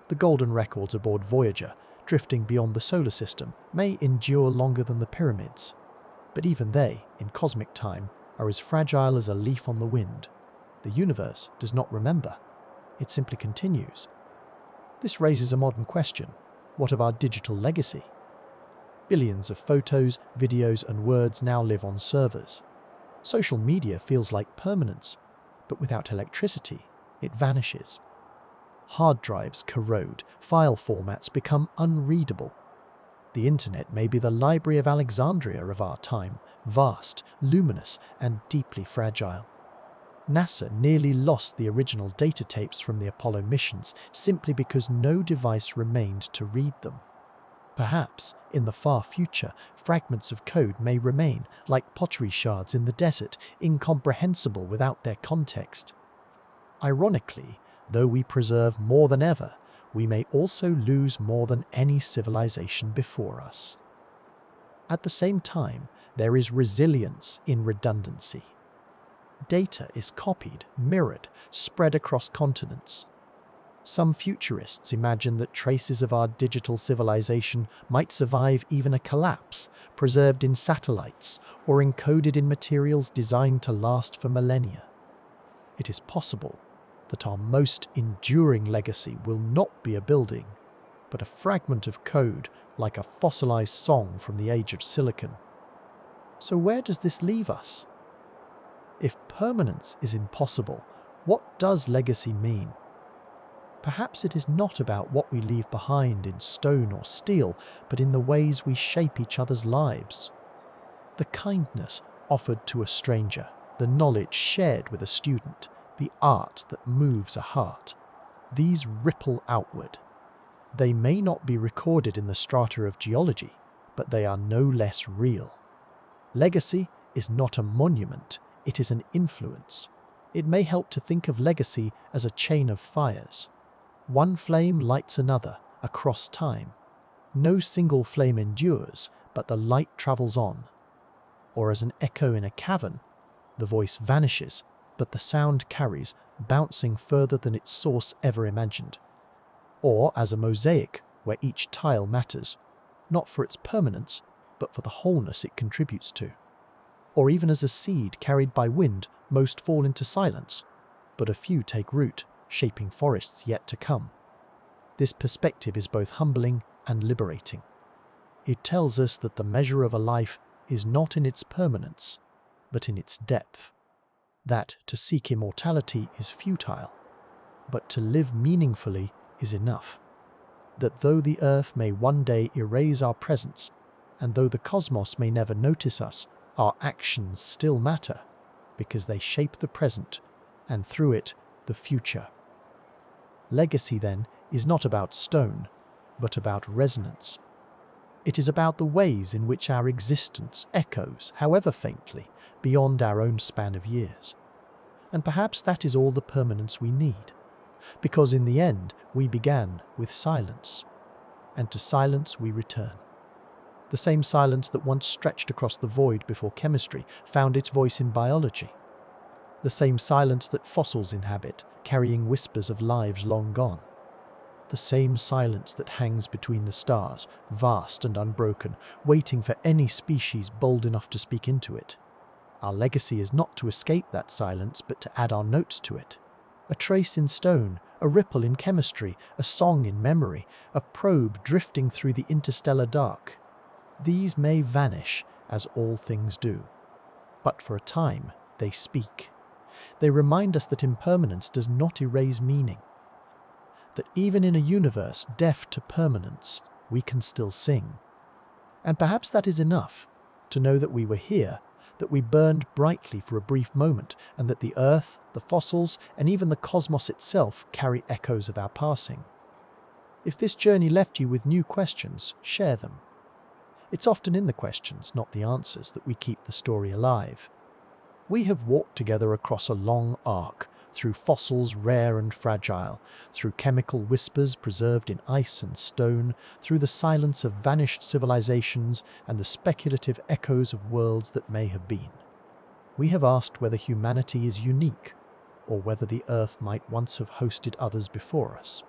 The golden records aboard Voyager, drifting beyond the solar system, may endure longer than the pyramids. But even they, in cosmic time, are as fragile as a leaf on the wind. The universe does not remember. It simply continues. This raises a modern question. What of our digital legacy? Billions of photos, videos, and words now live on servers. Social media feels like permanence, but without electricity, it vanishes. Hard drives corrode, file formats become unreadable. The internet may be the Library of Alexandria of our time, vast, luminous, and deeply fragile. NASA nearly lost the original data tapes from the Apollo missions simply because no device remained to read them. Perhaps, in the far future, fragments of code may remain, like pottery shards in the desert, incomprehensible without their context. Ironically, though we preserve more than ever, we may also lose more than any civilization before us. At the same time, there is resilience in redundancy. Data is copied, mirrored, spread across continents. Some futurists imagine that traces of our digital civilization might survive even a collapse, preserved in satellites or encoded in materials designed to last for millennia. It is possible that our most enduring legacy will not be a building, but a fragment of code like a fossilized song from the age of silicon. So where does this leave us? If permanence is impossible, what does legacy mean? Perhaps it is not about what we leave behind in stone or steel, but in the ways we shape each other's lives. The kindness offered to a stranger, the knowledge shared with a student, the art that moves a heart. These ripple outward. They may not be recorded in the strata of geology, but they are no less real. Legacy is not a monument, it is an influence. It may help to think of legacy as a chain of fires. One flame lights another across time. No single flame endures, but the light travels on. Or as an echo in a cavern, the voice vanishes, but the sound carries, bouncing further than its source ever imagined. Or as a mosaic where each tile matters, not for its permanence, but for the wholeness it contributes to. Or even as a seed carried by wind, most fall into silence, but a few take root, shaping forests yet to come. This perspective is both humbling and liberating. It tells us that the measure of a life is not in its permanence, but in its depth. That to seek immortality is futile, but to live meaningfully is enough. That though the earth may one day erase our presence, and though the cosmos may never notice us, our actions still matter, because they shape the present, and through it, the future. Legacy, then, is not about stone, but about resonance. It is about the ways in which our existence echoes, however faintly, beyond our own span of years. And perhaps that is all the permanence we need, because in the end we began with silence, and to silence we return. The same silence that once stretched across the void before chemistry found its voice in biology. The same silence that fossils inhabit, carrying whispers of lives long gone. The same silence that hangs between the stars, vast and unbroken, waiting for any species bold enough to speak into it. Our legacy is not to escape that silence, but to add our notes to it. A trace in stone, a ripple in chemistry, a song in memory, a probe drifting through the interstellar dark. These may vanish, as all things do. But for a time, they speak. They remind us that impermanence does not erase meaning. That even in a universe deaf to permanence, we can still sing. And perhaps that is enough, to know that we were here, that we burned brightly for a brief moment, and that the earth, the fossils, and even the cosmos itself carry echoes of our passing. If this journey left you with new questions, share them. It's often in the questions, not the answers, that we keep the story alive. We have walked together across a long arc, through fossils rare and fragile, through chemical whispers preserved in ice and stone, through the silence of vanished civilizations and the speculative echoes of worlds that may have been. We have asked whether humanity is unique, or whether the earth might once have hosted others before us.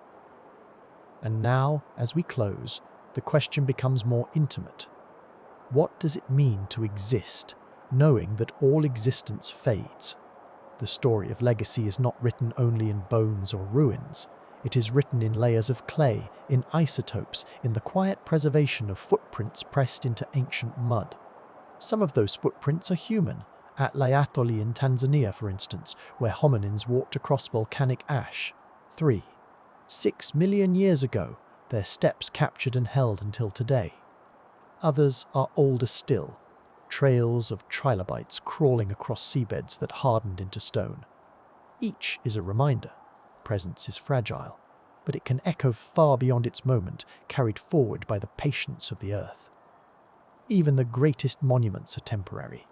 And now, as we close, the question becomes more intimate. What does it mean to exist, knowing that all existence fades? The story of legacy is not written only in bones or ruins. It is written in layers of clay, in isotopes, in the quiet preservation of footprints pressed into ancient mud. Some of those footprints are human, at Laetoli in Tanzania, for instance, where hominins walked across volcanic ash. 6 million years ago, their steps captured and held until today. Others are older still, trails of trilobites crawling across seabeds that hardened into stone. Each is a reminder. Presence is fragile, but it can echo far beyond its moment, carried forward by the patience of the earth. Even the greatest monuments are temporary.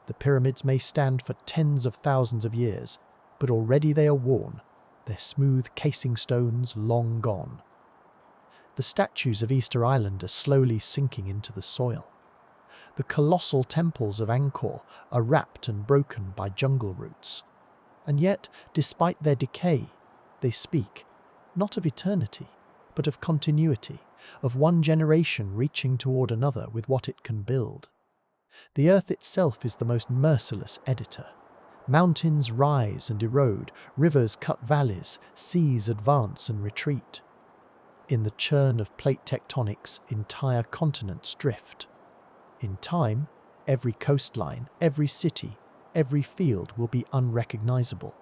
The pyramids may stand for tens of thousands of years, but already they are worn, their smooth casing stones long gone. The statues of Easter Island are slowly sinking into the soil. The colossal temples of Angkor are wrapped and broken by jungle roots. And yet, despite their decay, they speak, not of eternity, but of continuity, of one generation reaching toward another with what it can build. The earth itself is the most merciless editor. Mountains rise and erode, rivers cut valleys, seas advance and retreat. In the churn of plate tectonics, entire continents drift. In time, every coastline, every city, every field will be unrecognizable.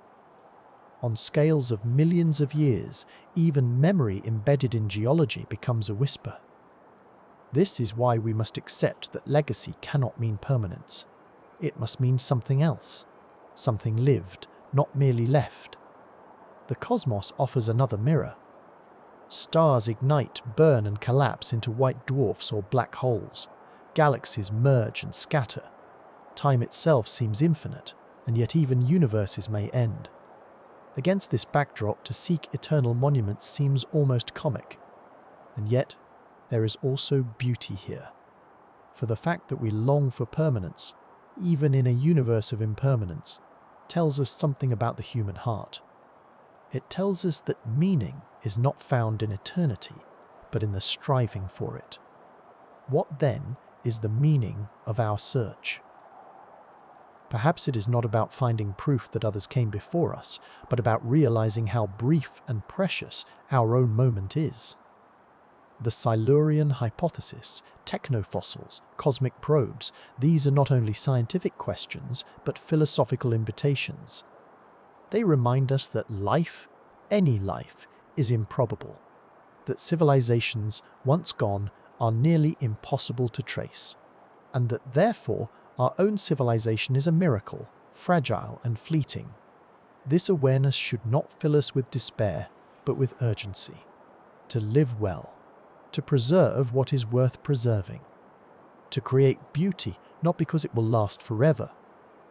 On scales of millions of years, even memory embedded in geology becomes a whisper. This is why we must accept that legacy cannot mean permanence. It must mean something else, something lived, not merely left. The cosmos offers another mirror. Stars ignite, burn and collapse into white dwarfs or black holes. Galaxies merge and scatter. Time itself seems infinite, and yet even universes may end. Against this backdrop, to seek eternal monuments seems almost comic. And yet, there is also beauty here. For the fact that we long for permanence, even in a universe of impermanence, tells us something about the human heart. It tells us that meaning is not found in eternity, but in the striving for it. What then is the meaning of our search? Perhaps it is not about finding proof that others came before us, but about realizing how brief and precious our own moment is. The Silurian Hypothesis, technofossils, cosmic probes, these are not only scientific questions, but philosophical invitations. They remind us that life, any life, is improbable, that civilizations, once gone, are nearly impossible to trace, and that therefore our own civilization is a miracle, fragile and fleeting. This awareness should not fill us with despair, but with urgency. To live well, to preserve what is worth preserving, to create beauty not because it will last forever,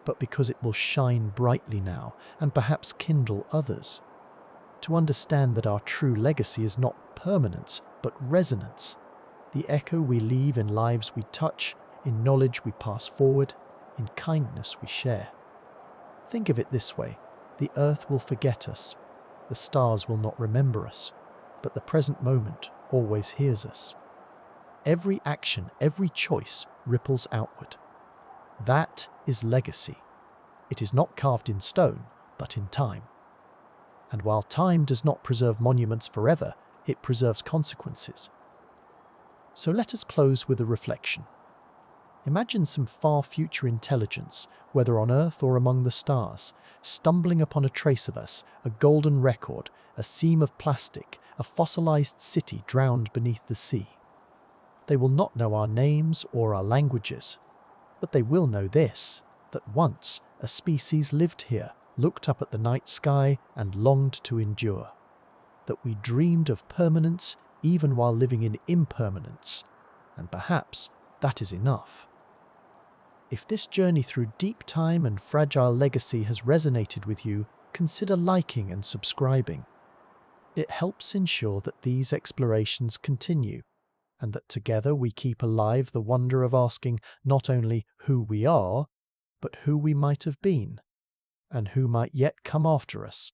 but because it will shine brightly now and perhaps kindle others. To understand that our true legacy is not permanence, but resonance, the echo we leave in lives we touch, in knowledge we pass forward, in kindness we share. Think of it this way: the earth will forget us, the stars will not remember us, but the present moment always hears us. Every action, every choice ripples outward. That is legacy. It is not carved in stone, but in time. And while time does not preserve monuments forever, it preserves consequences. So let us close with a reflection. Imagine some far future intelligence, whether on Earth or among the stars, stumbling upon a trace of us, a golden record, a seam of plastic, a fossilized city drowned beneath the sea. They will not know our names or our languages, but they will know this, that once a species lived here, looked up at the night sky and longed to endure. That we dreamed of permanence even while living in impermanence, and perhaps that is enough. If this journey through deep time and fragile legacy has resonated with you, consider liking and subscribing. It helps ensure that these explorations continue, and that together we keep alive the wonder of asking not only who we are, but who we might have been, and who might yet come after us.